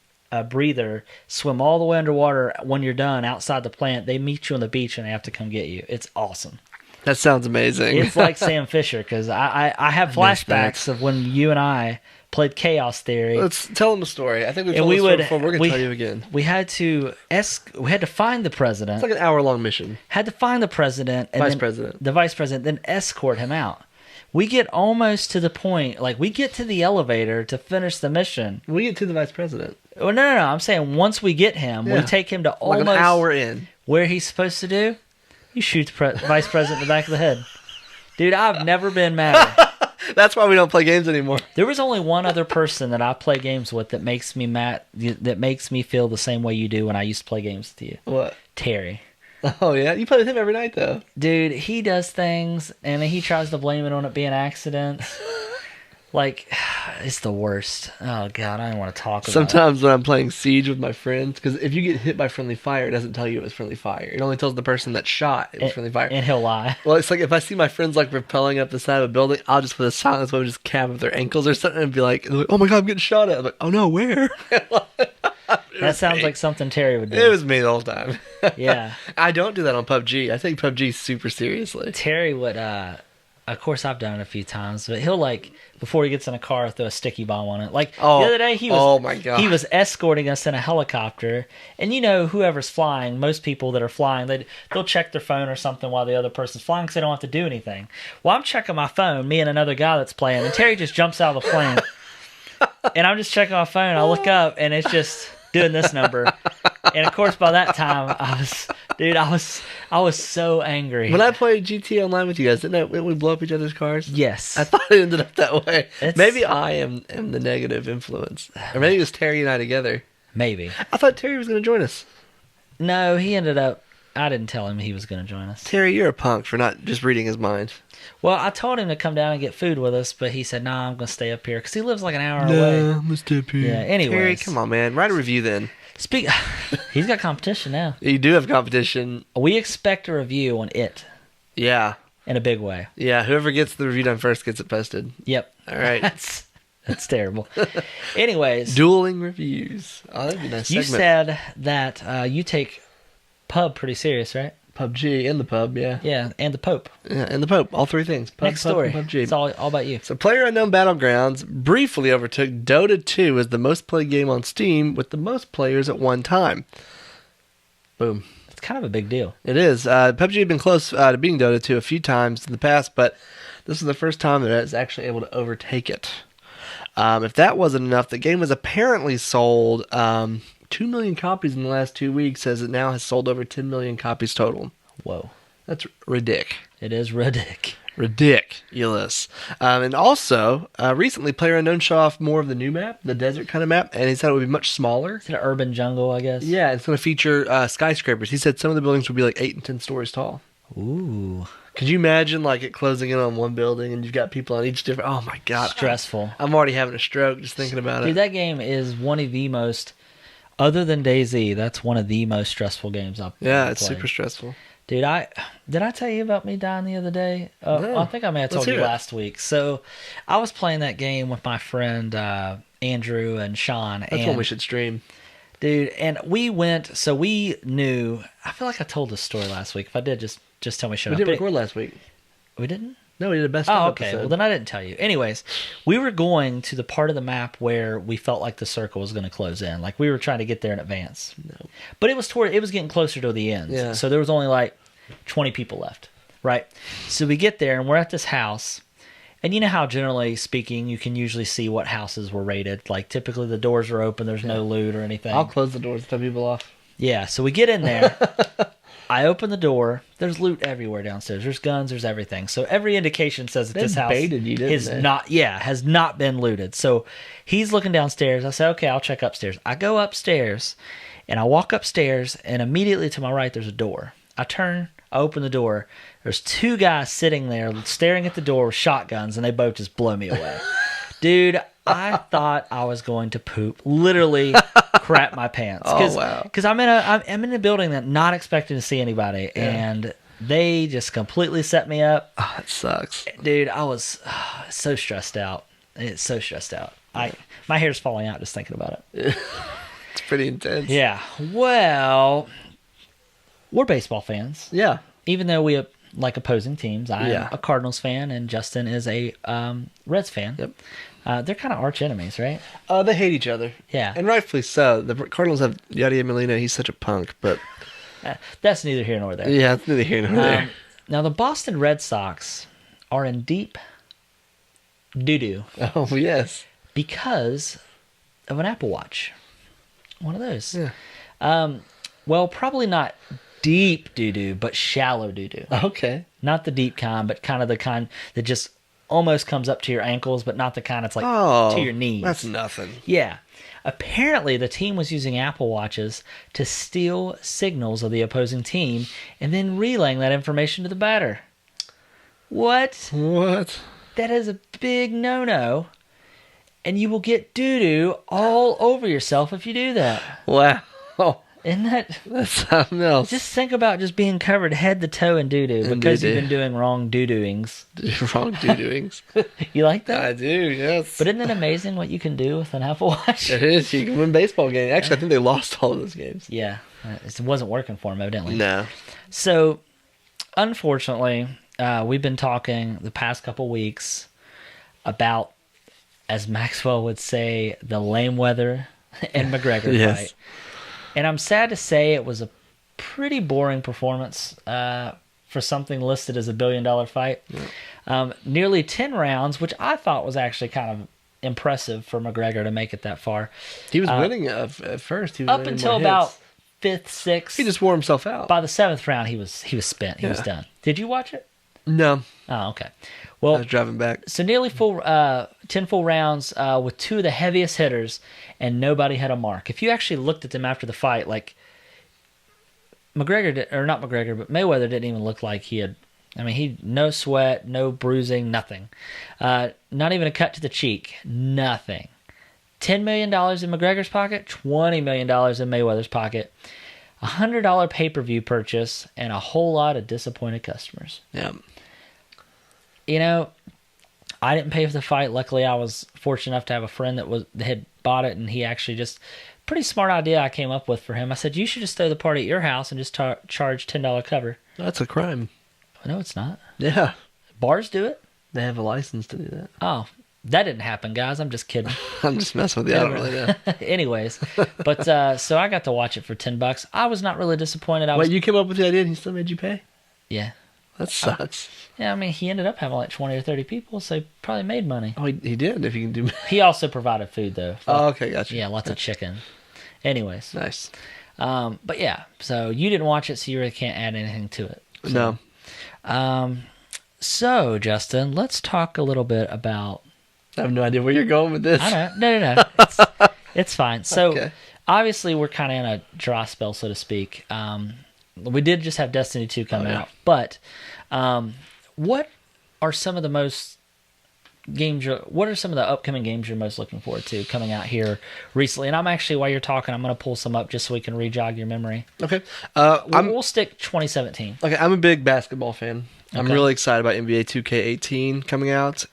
S2: breather, swim all the way underwater. When you're done outside the plant, they meet you on the beach, and they have to come get you. It's awesome.
S1: That sounds amazing.
S2: It's like Sam Fisher, because I have flashbacks of when you and I played Chaos Theory.
S1: Let's tell them a story. I think we've
S2: And
S1: told
S2: we
S1: this story
S2: would-
S1: before. We're going
S2: we-
S1: to tell you again.
S2: We had to find the president.
S1: It's like an hour-long mission.
S2: Had to find the president and
S1: Vice president.
S2: the vice president, then escort him out. We get almost to the point, like we get to the elevator to finish the mission.
S1: We get to the vice president.
S2: Oh, no. I'm saying once we get him, we
S1: Yeah.
S2: take him to
S1: Like
S2: almost
S1: an hour in.
S2: where he's supposed to do. You shoot the vice president in the back of the head. Dude, I've never been madder.
S1: That's why we don't play games anymore.
S2: There was only one other person that I play games with that makes me mad, that makes me feel the same way you do when I used to play games with you.
S1: What?
S2: Terry.
S1: Oh, yeah? You play with him every night, though.
S2: Dude, he does things and he tries to blame it on it being accidents. Like, it's the worst. Oh, God, I don't want to talk about it.
S1: Sometimes when I'm playing Siege with my friends, because if you get hit by friendly fire, it doesn't tell you it was friendly fire. It only tells the person that shot it was friendly fire.
S2: And he'll lie.
S1: Well, it's like if I see my friends like rappelling up the side of a building, I'll just put a silence weapon, just cap up their ankles or something, and be like, "Oh my God, I'm getting shot at!" I'm like, "Oh no, where?"
S2: That sounds like something Terry would do.
S1: It was me the whole time.
S2: Yeah.
S1: I don't do that on PUBG. I take PUBG super seriously.
S2: Terry would, of course I've done it a few times, but he'll like, before he gets in a car, throw a sticky bomb on it. Like, the other day he was,
S1: oh my God.
S2: he was escorting us in a helicopter, and you know, whoever's flying, most people that are flying, they'll check their phone or something while the other person's flying because they don't have to do anything. Well, I'm checking my phone, me and another guy that's playing, and Terry just jumps out of the plane, and I'm just checking my phone, I look up, and it's just doing this number. And of course, by that time, I was so angry.
S1: When I played GTA Online with you guys, didn't we blow up each other's cars?
S2: Yes.
S1: I thought it ended up that way.
S2: It's-
S1: Maybe I am the negative influence. Or maybe it was Terry and I together.
S2: Maybe.
S1: I thought Terry was going to join us.
S2: No, he ended up. I didn't tell him he was going to join us.
S1: Terry, you're a punk for not just reading his mind.
S2: Well, I told him to come down and get food with us, but he said, "Nah, I'm going to stay up here because he lives like an hour away."
S1: I'm going to stay up here.
S2: Yeah. Anyways,
S1: Terry, come on, man. Write a review then.
S2: He's got competition now.
S1: You do have competition.
S2: We expect a review on it
S1: Yeah.
S2: in a big way.
S1: Yeah. Whoever gets the review done first gets it posted.
S2: Yep.
S1: All right.
S2: That's terrible. Anyways,
S1: Dueling reviews. Oh, that'd be a nice
S2: you
S1: segment.
S2: said that you take pub pretty serious, right?
S1: PUBG and the pub, yeah.
S2: Yeah, and the Pope.
S1: Yeah, and the Pope. All three things. Pub,
S2: Next
S1: pub,
S2: story.
S1: and PUBG.
S2: It's all about you.
S1: So PlayerUnknown Battlegrounds briefly overtook Dota 2 as the most played game on Steam with the most players at one time. Boom.
S2: It's kind of a big deal.
S1: It is. PUBG had been close to beating Dota 2 a few times in the past, but this is the first time that it's actually able to overtake it. If that wasn't enough, the game was apparently sold 2 million copies in the last 2 weeks, as it now has sold over 10 million copies total.
S2: Whoa.
S1: That's ridiculous.
S2: It is ridiculous.
S1: Ridiculous. And also, recently, PlayerUnknown showed off more of the new map, the desert kind of map, and he said it would be much smaller.
S2: It's an urban jungle, I guess.
S1: Yeah, it's going to feature skyscrapers. He said some of the buildings would be like 8 and 10 stories tall.
S2: Ooh.
S1: Could you imagine like it closing in on one building and you've got people on each different... Oh my God.
S2: Stressful.
S1: I'm already having a stroke just thinking about
S2: Dude,
S1: it.
S2: that game is one of the most, other than DayZ, that's one of the most stressful games I've
S1: Yeah,
S2: ever
S1: it's
S2: played.
S1: super stressful.
S2: Dude, did I tell you about me dying the other day?
S1: No.
S2: I think I may have told
S1: Let's
S2: you
S1: hear it.
S2: last week. So, I was playing that game with my friend Andrew and Sean.
S1: That's one we should stream.
S2: Dude, and we went. So we knew. I feel like I told this story last week. If I did, just tell me shut
S1: We
S2: up.
S1: didn't record last week.
S2: We didn't.
S1: No, we did a best
S2: Oh,
S1: of
S2: okay.
S1: episode.
S2: Well, then I didn't tell you. Anyways, we were going to the part of the map where we felt like the circle was going to close in. Like we were trying to get there in advance.
S1: No.
S2: But it was getting closer to the end.
S1: Yeah.
S2: So there was only like 20 people left, right? So we get there and we're at this house. And you know how generally speaking, you can usually see what houses were raided. Like typically the doors are open. There's no loot or anything.
S1: I'll close the doors to tell people off.
S2: Yeah. So we get in there. I open the door. There's loot everywhere downstairs. There's guns. There's everything. So every indication says that
S1: They
S2: this house
S1: baited you, didn't they?
S2: has not been looted. So he's looking downstairs. I say, okay, I'll check upstairs. I go upstairs, and I walk upstairs, and immediately to my right there's a door. I turn. I open the door. There's two guys sitting there staring at the door with shotguns, and they both just blow me away. Dude, I thought I was going to poop. Literally crap my pants.
S1: Oh, wow.
S2: Because I'm in a building that I'm not expecting to see anybody, and they just completely set me up.
S1: Oh, that sucks.
S2: Dude, I was so stressed out. It's so stressed out. My hair's falling out just thinking about it.
S1: It's pretty intense.
S2: Yeah. Well, we're baseball fans.
S1: Yeah.
S2: Even though we like opposing teams. I'm
S1: Yeah.
S2: a Cardinals fan, and Justin is a Reds fan.
S1: Yep.
S2: They're kind of arch enemies, right?
S1: They hate each other.
S2: Yeah.
S1: And rightfully so. The Cardinals have Yadier Molina. He's such a punk, but
S2: That's neither here nor there.
S1: yeah, it's neither here nor there.
S2: Now, the Boston Red Sox are in deep doo-doo
S1: Oh, yes.
S2: because of an Apple Watch. One of those.
S1: Yeah.
S2: Well, probably not deep doo-doo, but shallow doo-doo.
S1: Okay.
S2: Not the deep kind, but kind of the kind that just almost comes up to your ankles, but not the kind that's like
S1: Oh,
S2: to your knees.
S1: That's nothing.
S2: Yeah. Apparently, the team was using Apple Watches to steal signals of the opposing team and then relaying that information to the batter. What?
S1: What?
S2: That is a big no-no. And you will get doo-doo all over yourself if you do that.
S1: Wow.
S2: Isn't that...
S1: That's something else.
S2: Just think about just being covered head to toe in doo-doo
S1: In
S2: because
S1: doo-doo.
S2: you've been doing wrong doo-dooings.
S1: Wrong doo-doings.
S2: You like that?
S1: I do, yes.
S2: But isn't it amazing what you can do with an Apple Watch?
S1: It is. You can win baseball games. Actually, I think they lost all of those games.
S2: Yeah. It wasn't working for them, evidently.
S1: No.
S2: So, unfortunately, we've been talking the past couple weeks about, as Maxwell would say, the lame weather and McGregor
S1: Yes.
S2: fight. And I'm sad to say it was a pretty boring performance for something listed as $1 billion fight. Yeah. Nearly 10 rounds, which I thought was actually kind of impressive for McGregor to make it that far.
S1: He was winning at first. He was
S2: Up
S1: winning
S2: until
S1: more
S2: about
S1: hits.
S2: fifth, sixth.
S1: He just wore himself out.
S2: By the seventh round, he was spent. He was
S1: Yeah.
S2: done. Did you watch it?
S1: No,
S2: Oh, okay.
S1: I
S2: Well,
S1: was driving back.
S2: so nearly 10 full rounds with two of the heaviest hitters, and nobody had a mark. If you actually looked at them after the fight, like Mayweather didn't even look like he had. I mean, he no sweat, no bruising, nothing. Not even a cut to the cheek, nothing. $10 million in McGregor's pocket, $20 million in Mayweather's pocket, $100 pay-per-view purchase, and a whole lot of disappointed customers.
S1: Yeah.
S2: You know, I didn't pay for the fight. Luckily, I was fortunate enough to have a friend that had bought it, and he actually just pretty smart idea I came up with for him. I said, you should just throw the party at your house and just charge $10 cover.
S1: That's a crime.
S2: No, it's not.
S1: Yeah.
S2: Bars do it.
S1: They have a license to do that.
S2: Oh, that didn't happen, guys. I'm just kidding.
S1: I'm just messing with you. I don't really know.
S2: Anyways, but so I got to watch it for $10. I was not really disappointed.
S1: Wait, you came up with the idea and he still made you pay?
S2: Yeah.
S1: That sucks.
S2: Yeah, I mean, he ended up having like 20 or 30 people, so he probably made money.
S1: Oh, he did, if you can do...
S2: He also provided food, though.
S1: Oh, okay, gotcha.
S2: Yeah, lots of chicken. Anyways.
S1: Nice.
S2: But yeah, so you didn't watch it, so you really can't add anything to it. So,
S1: No.
S2: So, Justin, let's talk a little bit about...
S1: I have no idea where you're going with this.
S2: I know. No. It's fine. So,
S1: Okay.
S2: Obviously, we're kind of in a dry spell, so to speak. We did just have Destiny 2 come out. But what are some of the what are some of the upcoming games you're most looking forward to coming out here recently? And I'm actually, while you're talking, I'm going to pull some up just so we can re-jog your memory.
S1: Okay.
S2: We'll stick 2017.
S1: Okay, I'm a big basketball fan. I'm
S2: Okay.
S1: really excited about NBA 2K18 coming out.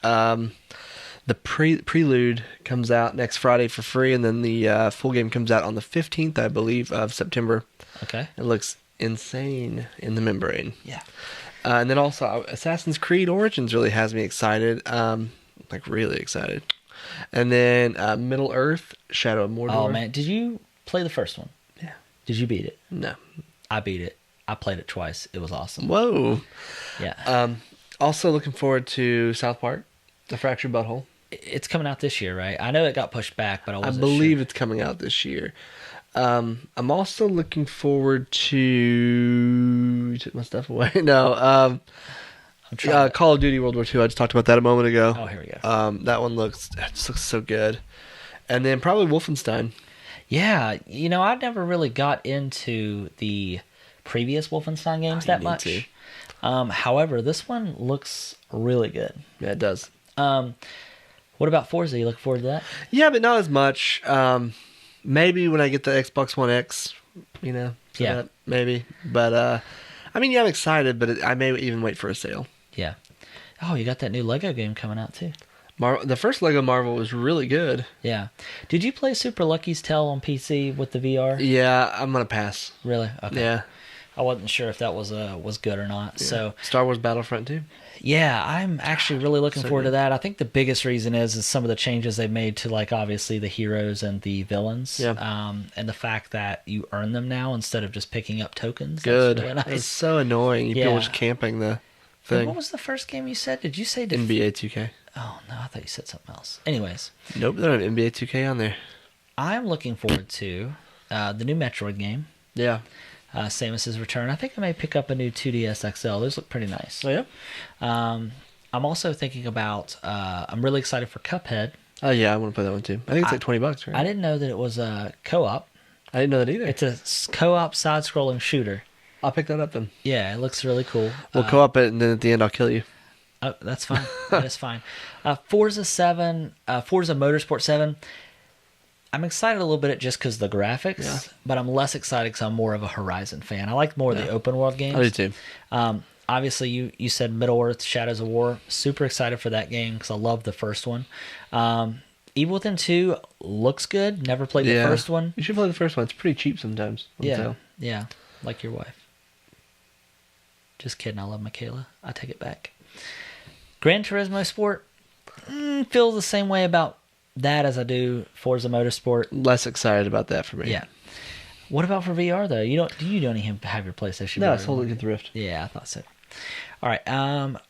S1: The prelude comes out next Friday for free, and then the full game comes out on the 15th, I believe, of September.
S2: Okay.
S1: It looks insane in the membrane.
S2: Yeah.
S1: And then also Assassin's Creed Origins really has me excited. Like really excited. And then Middle Earth, Shadow of Mordor.
S2: Oh, man. Did you play the first one?
S1: Yeah.
S2: Did you beat it?
S1: No.
S2: I beat it. I played it twice. It was awesome.
S1: Whoa.
S2: Yeah.
S1: Also looking forward to South Park, The Fractured Butthole.
S2: It's coming out this year, right? I know it got pushed back, but I wasn't
S1: believe
S2: sure.
S1: it's coming out this year. I'm also looking forward to... You took my stuff away. No.
S2: I'm trying
S1: Call of Duty World War II. I just talked about that a moment ago.
S2: Oh, here we go.
S1: That one looks so good. And then probably Wolfenstein.
S2: Yeah, I never really got into the previous Wolfenstein games that much.
S1: to.
S2: However, this one looks really good.
S1: Yeah, it does.
S2: What about Forza? You look forward to that?
S1: Yeah, but not as much. Maybe when I get the Xbox One X, for that, maybe. But, I'm excited, but I may even wait for a sale.
S2: Yeah. Oh, you got that new Lego game coming out, too.
S1: The first Lego Marvel was really good.
S2: Yeah. Did you play Super Lucky's Tale on PC with the VR?
S1: Yeah, I'm going to pass.
S2: Really? Okay.
S1: Yeah.
S2: I wasn't sure if that was good or not.
S1: Yeah.
S2: So
S1: Star Wars Battlefront 2.
S2: yeah, I'm actually really looking
S1: So
S2: forward to
S1: good.
S2: that. I think the biggest reason is some of the changes they've made to, like, obviously the heroes and the villains.
S1: Yeah.
S2: And the fact that you earn them now instead of just picking up tokens.
S1: Good.
S2: That's really
S1: It's
S2: nice.
S1: so annoying. People
S2: Yeah.
S1: just camping the
S2: And
S1: thing.
S2: what was the first game you said? Did you say
S1: NBA 2K.
S2: Oh no, I thought you said something else. Anyways,
S1: Nope, they don't have NBA 2K on there.
S2: I'm looking forward to the new Metroid game,
S1: Yeah.
S2: Samus's Return. I think I may pick up a new 2DS XL. Those look pretty nice.
S1: Oh, yeah?
S2: I'm also thinking about. I'm really excited for Cuphead.
S1: Oh, yeah, I want to play that one too. I think it's like $20, right?
S2: I didn't know that it was a co-op.
S1: I didn't know that either.
S2: It's a co-op side-scrolling shooter.
S1: I'll pick that up then.
S2: Yeah, it looks really cool.
S1: We'll co-op it, and then at the end, I'll kill you.
S2: Oh, that's fine. That is fine. Forza Motorsport 7. I'm excited a little bit just because of the graphics,
S1: Yeah.
S2: but I'm less excited because I'm more of a Horizon fan. I like more of the open world games.
S1: I do too.
S2: Obviously, you said Middle Earth, Shadows of War. Super excited for that game because I love the first one. Evil Within 2 looks good. Never played the first one.
S1: You should play the first one. It's pretty cheap sometimes.
S2: Yeah, like your wife. Just kidding. I love Michaela. I take it back. Gran Turismo Sport. Feel the same way about that as I do Forza Motorsport.
S1: Less excited about that for me.
S2: Yeah. What about for VR though? You don't even have your PlayStation.
S1: No,
S2: VR
S1: it's holding
S2: anymore?
S1: the Rift.
S2: Yeah, I thought so. All right.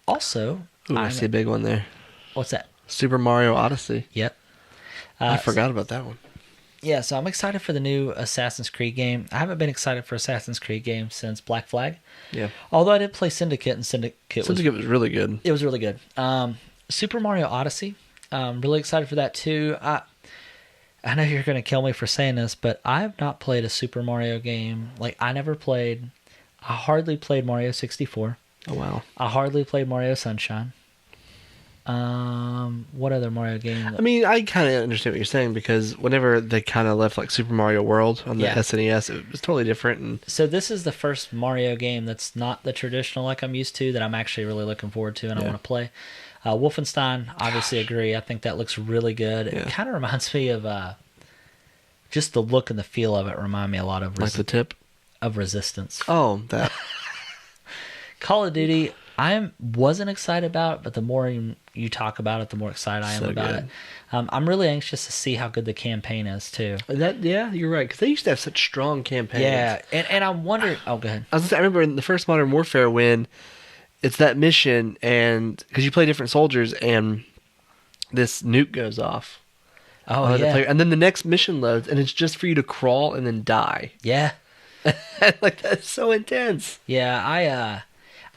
S2: Also,
S1: Ooh, I see a big one there.
S2: what's that?
S1: Super Mario Odyssey.
S2: Yep.
S1: I forgot about that one.
S2: Yeah, so I'm excited for the new Assassin's Creed game. I haven't been excited for Assassin's Creed games since Black Flag.
S1: Yeah.
S2: Although I did play Syndicate, and Syndicate
S1: was really good.
S2: It was really good. Super Mario Odyssey. Really excited for that too. I know you're going to kill me for saying this, but I have not played a Super Mario game. Like, I hardly played Mario 64.
S1: Oh, wow.
S2: I hardly played Mario Sunshine. What other Mario game?
S1: I mean, I kind of understand what you're saying, because whenever they kind of left like Super Mario World on the SNES, it was totally different. And
S2: so this is the first Mario game that's not the traditional like I'm used to that I'm actually really looking forward to and I want to play. Wolfenstein, obviously agree. I think that looks really good. It kind of reminds me of just the look and the feel of it remind me a lot of
S1: like the tip
S2: of Resistance.
S1: Oh, that.
S2: Call of Duty, I wasn't excited about, but the more you talk about it, the more excited I am about it. I'm really anxious to see how good the campaign is too.
S1: You're right, because they used to have such strong campaigns.
S2: Yeah, and I'm wondering. Oh, go ahead.
S1: I remember in the first Modern Warfare when it's that mission, and because you play different soldiers, and this nuke goes off.
S2: Oh, yeah.
S1: And then the next mission loads, and it's just for you to crawl and then die.
S2: Yeah.
S1: Like, that's so intense.
S2: Yeah,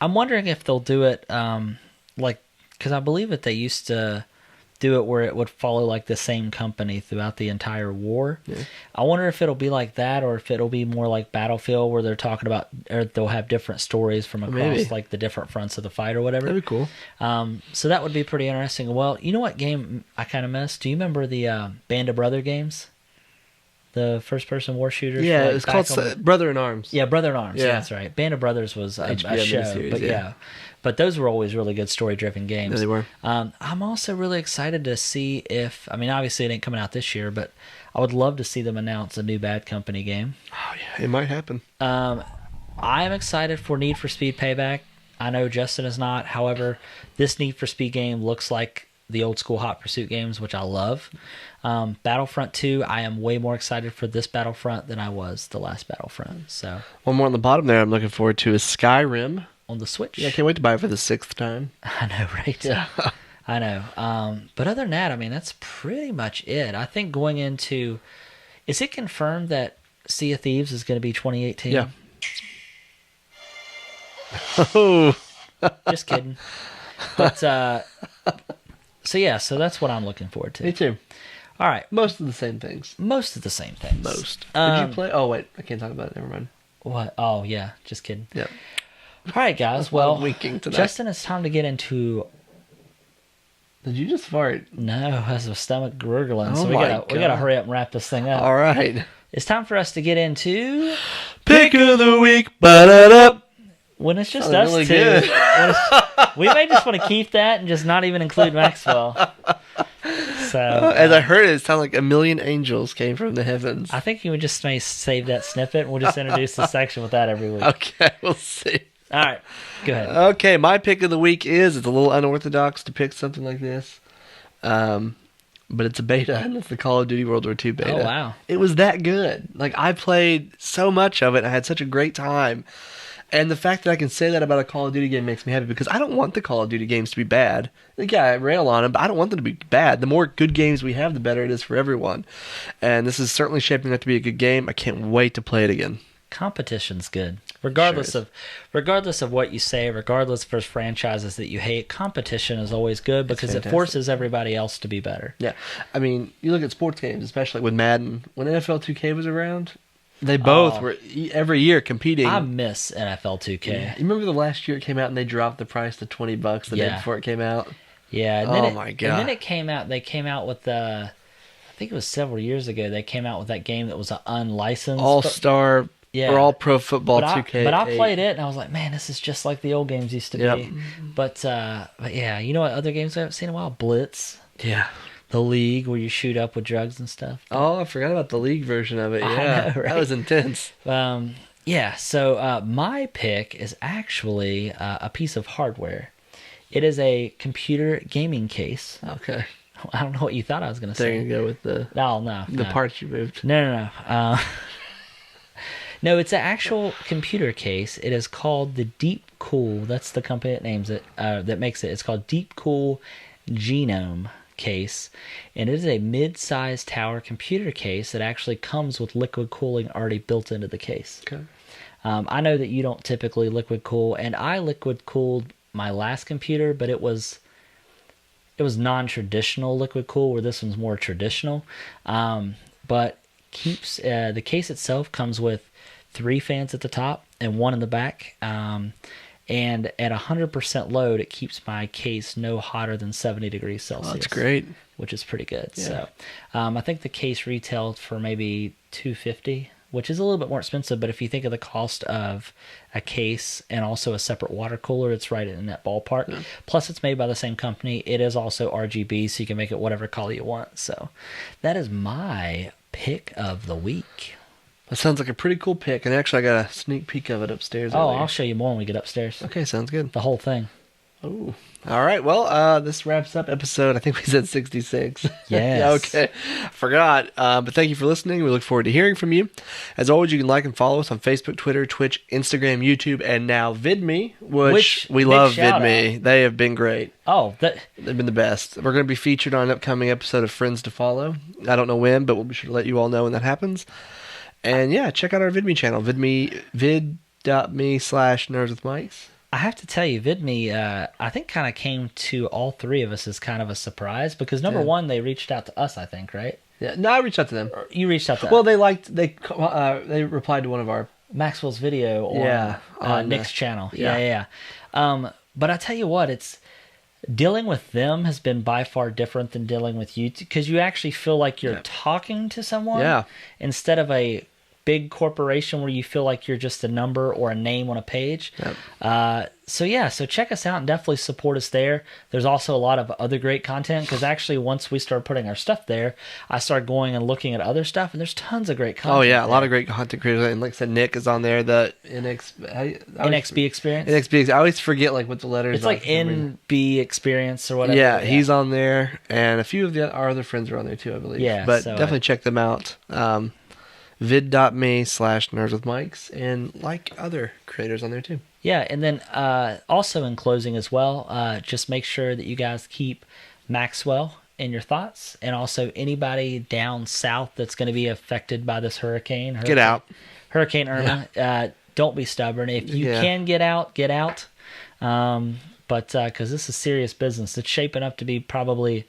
S2: I'm wondering if they'll do it, because I believe that they used to do it where it would follow like the same company throughout the entire war. Yeah. I wonder if it'll be like that, or if it'll be more like Battlefield, where they're talking about, or they'll have different stories from across like the different fronts of the fight or whatever.
S1: That'd be cool.
S2: So that would be pretty interesting. Well, you know what game I kind of missed? Do you remember the Band of Brother games? The first-person war shooters?
S1: Yeah, it's called Brother in Arms.
S2: Yeah, Brother in Arms. Yeah, that's right. Band of Brothers was a show,
S1: series,
S2: but yeah. But those were always really good story-driven games.
S1: Yeah, they were.
S2: I'm also really excited to see if, I mean, obviously it ain't coming out this year, but I would love to see them announce a new Bad Company game.
S1: Oh, yeah, it might happen.
S2: I am excited for Need for Speed Payback. I know Justin is not. However, this Need for Speed game looks like the old school Hot Pursuit games, which I love. Battlefront 2, I am way more excited for this Battlefront than I was the last Battlefront. So
S1: one more on the bottom there I'm looking forward to is Skyrim.
S2: On the Switch.
S1: Yeah, I can't wait to buy it for the 6th time.
S2: I know, right?
S1: Yeah.
S2: I know. But other than that, I mean, that's pretty much it. I think going into... Is it confirmed that Sea of Thieves is going to be 2018?
S1: Yeah. Oh.
S2: Just kidding. But, so that's what I'm looking forward to.
S1: Me too.
S2: All right.
S1: Most of the same things.
S2: Most.
S1: Did you play? Oh, wait. I can't talk about it. Never mind.
S2: What? Oh, yeah. Just kidding.
S1: Yep.
S2: All right, guys. Well,
S1: winking tonight.
S2: Justin, it's time to get into...
S1: Did you just fart?
S2: No, has a stomach gurgling.
S1: Oh,
S2: so we gotta hurry up and wrap this thing up.
S1: All right.
S2: It's time for us to get into...
S1: Pick of the week. Ba-da-da.
S2: When it's just us really two. We may just want to keep that and just not even include Maxwell. So,
S1: as I heard it sounded like a million angels came from the heavens.
S2: I think you would just may save that snippet, and we'll just introduce the section with that every week.
S1: Okay, we'll see.
S2: All right, go ahead.
S1: Okay, my pick of the week it's a little unorthodox to pick something like this. But it's a beta, and it's the Call of Duty World War II beta.
S2: Oh, wow.
S1: It was that good. Like, I played so much of it, and I had such a great time. And the fact that I can say that about a Call of Duty game makes me happy, because I don't want the Call of Duty games to be bad. Like, yeah, I rail on them, but I don't want them to be bad. The more good games we have, the better it is for everyone. And this is certainly shaping up to be a good game. I can't wait to play it again.
S2: Competition's good. Regardless of what you say, regardless of franchises that you hate, competition is always good because it forces everybody else to be better.
S1: Yeah. I mean, you look at sports games, especially with Madden. When NFL 2K was around, they both were every year competing.
S2: I miss NFL 2K.
S1: Yeah. You remember the last year it came out and they dropped the price to $20 the day before it came out?
S2: Yeah. And
S1: then my God.
S2: And then it came out, they came out with I think it was several years ago, they came out with that game that was an unlicensed.
S1: All-Star... Yeah. Or all pro football 2K.
S2: But I played it and I was like, man, this is just like the old games used to be. But yeah, you know what other games I haven't seen in a while? Blitz.
S1: Yeah.
S2: The League, where you shoot up with drugs and stuff.
S1: Oh, I forgot about the League version of it. Yeah.
S2: I know, right?
S1: That was intense.
S2: Yeah, so my pick is actually a piece of hardware. It is a computer gaming case.
S1: Okay.
S2: I don't know what you thought I was going to say.
S1: There you go with the
S2: no
S1: parts you moved.
S2: No. No, it's an actual computer case. It is called the Deep Cool. That's the company that names it. That makes it. It's called Deep Cool Genome case, and it is a mid-sized tower computer case that actually comes with liquid cooling already built into the case.
S1: Okay.
S2: I know that you don't typically liquid cool, and I liquid cooled my last computer, but it was non-traditional liquid cool, where this one's more traditional. But keeps the case itself comes with 3 fans at the top and 1 in the back. And at 100% load, it keeps my case no hotter than 70 degrees Celsius.
S1: Oh, that's great.
S2: Which is pretty good.
S1: Yeah.
S2: So I think the case retailed for maybe $250, which is a little bit more expensive. But if you think of the cost of a case and also a separate water cooler, it's right in that ballpark. Yeah. Plus, it's made by the same company. It is also RGB, so you can make it whatever color you want. So that is my pick of the week.
S1: That sounds like a pretty cool pick, and actually I got a sneak peek of it upstairs.
S2: Oh,
S1: earlier.
S2: I'll show you more when we get upstairs.
S1: Okay, sounds good.
S2: The whole thing.
S1: Oh, all right. Well, this wraps up episode, I think we said 66.
S2: Yes.
S1: Okay, forgot. But thank you for listening. We look forward to hearing from you. As always, you can like and follow us on Facebook, Twitter, Twitch, Instagram, YouTube, and now VidMe, which we love VidMe. They have been great.
S2: Oh,
S1: they've been the best. We're going to be featured on an upcoming episode of Friends to Follow. I don't know when, but we'll be sure to let you all know when that happens. And yeah, check out our VidMe channel, vid.me/nerdswithmics.
S2: I have to tell you, VidMe, I think kind of came to all 3 of us as kind of a surprise, because number one, they reached out to us, I think, right?
S1: Yeah, no, I reached out to them.
S2: You reached out to
S1: Well, they replied to one of our
S2: Maxwell's video on Nick's channel. Yeah. But I tell you what, it's dealing with them has been by far different than dealing with you, because you actually feel like you're talking to someone instead of a big corporation where you feel like you're just a number or a name on a page. So check us out and definitely support us there. There's also a lot of other great content, because actually once we started putting our stuff there, I started going and looking at other stuff, and there's tons of great content.
S1: Oh yeah, a lot of great content creators, and like I said, Nick is on there. The
S2: NXB Experience.
S1: NXB. I always forget like what the letters.
S2: It's like NB Experience or whatever.
S1: Yeah, he's on there, and a few of our other friends are on there too, I believe.
S2: Yeah,
S1: but definitely check them out. vid.me/nerdswithmics, and like other creators on there too.
S2: Yeah, and then also in closing as well, just make sure that you guys keep Maxwell in your thoughts, and also anybody down south that's going to be affected by this hurricane.
S1: Get out.
S2: Hurricane Irma. Yeah. Don't be stubborn. If you can get out, get out. But because this is serious business. It's shaping up to be probably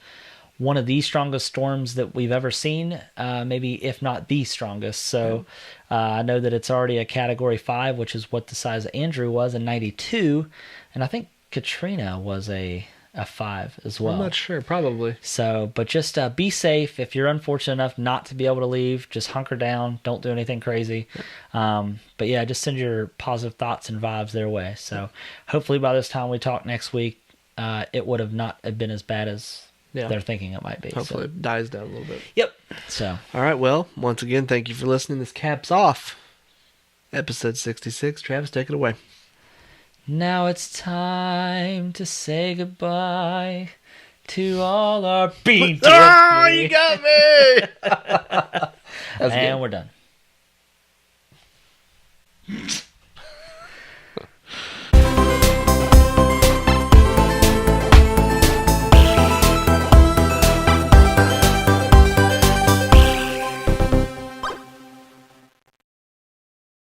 S2: one of the strongest storms that we've ever seen, maybe if not the strongest. So I know that it's already a Category 5, which is what the size of Andrew was in 92, and I think Katrina was a 5 as well.
S1: I'm not sure, probably.
S2: So, but just be safe. If you're unfortunate enough not to be able to leave, just hunker down. Don't do anything crazy. But yeah, just send your positive thoughts and vibes their way. So hopefully by this time we talk next week, it would have not been as bad as they're thinking it might be.
S1: Hopefully it dies down a little bit.
S2: Yep. So.
S1: All right. Well, once again, thank you for listening. This caps off episode 66. Travis, take it away.
S2: Now it's time to say goodbye to all our beans.
S1: Oh, you got me!
S2: And we're done.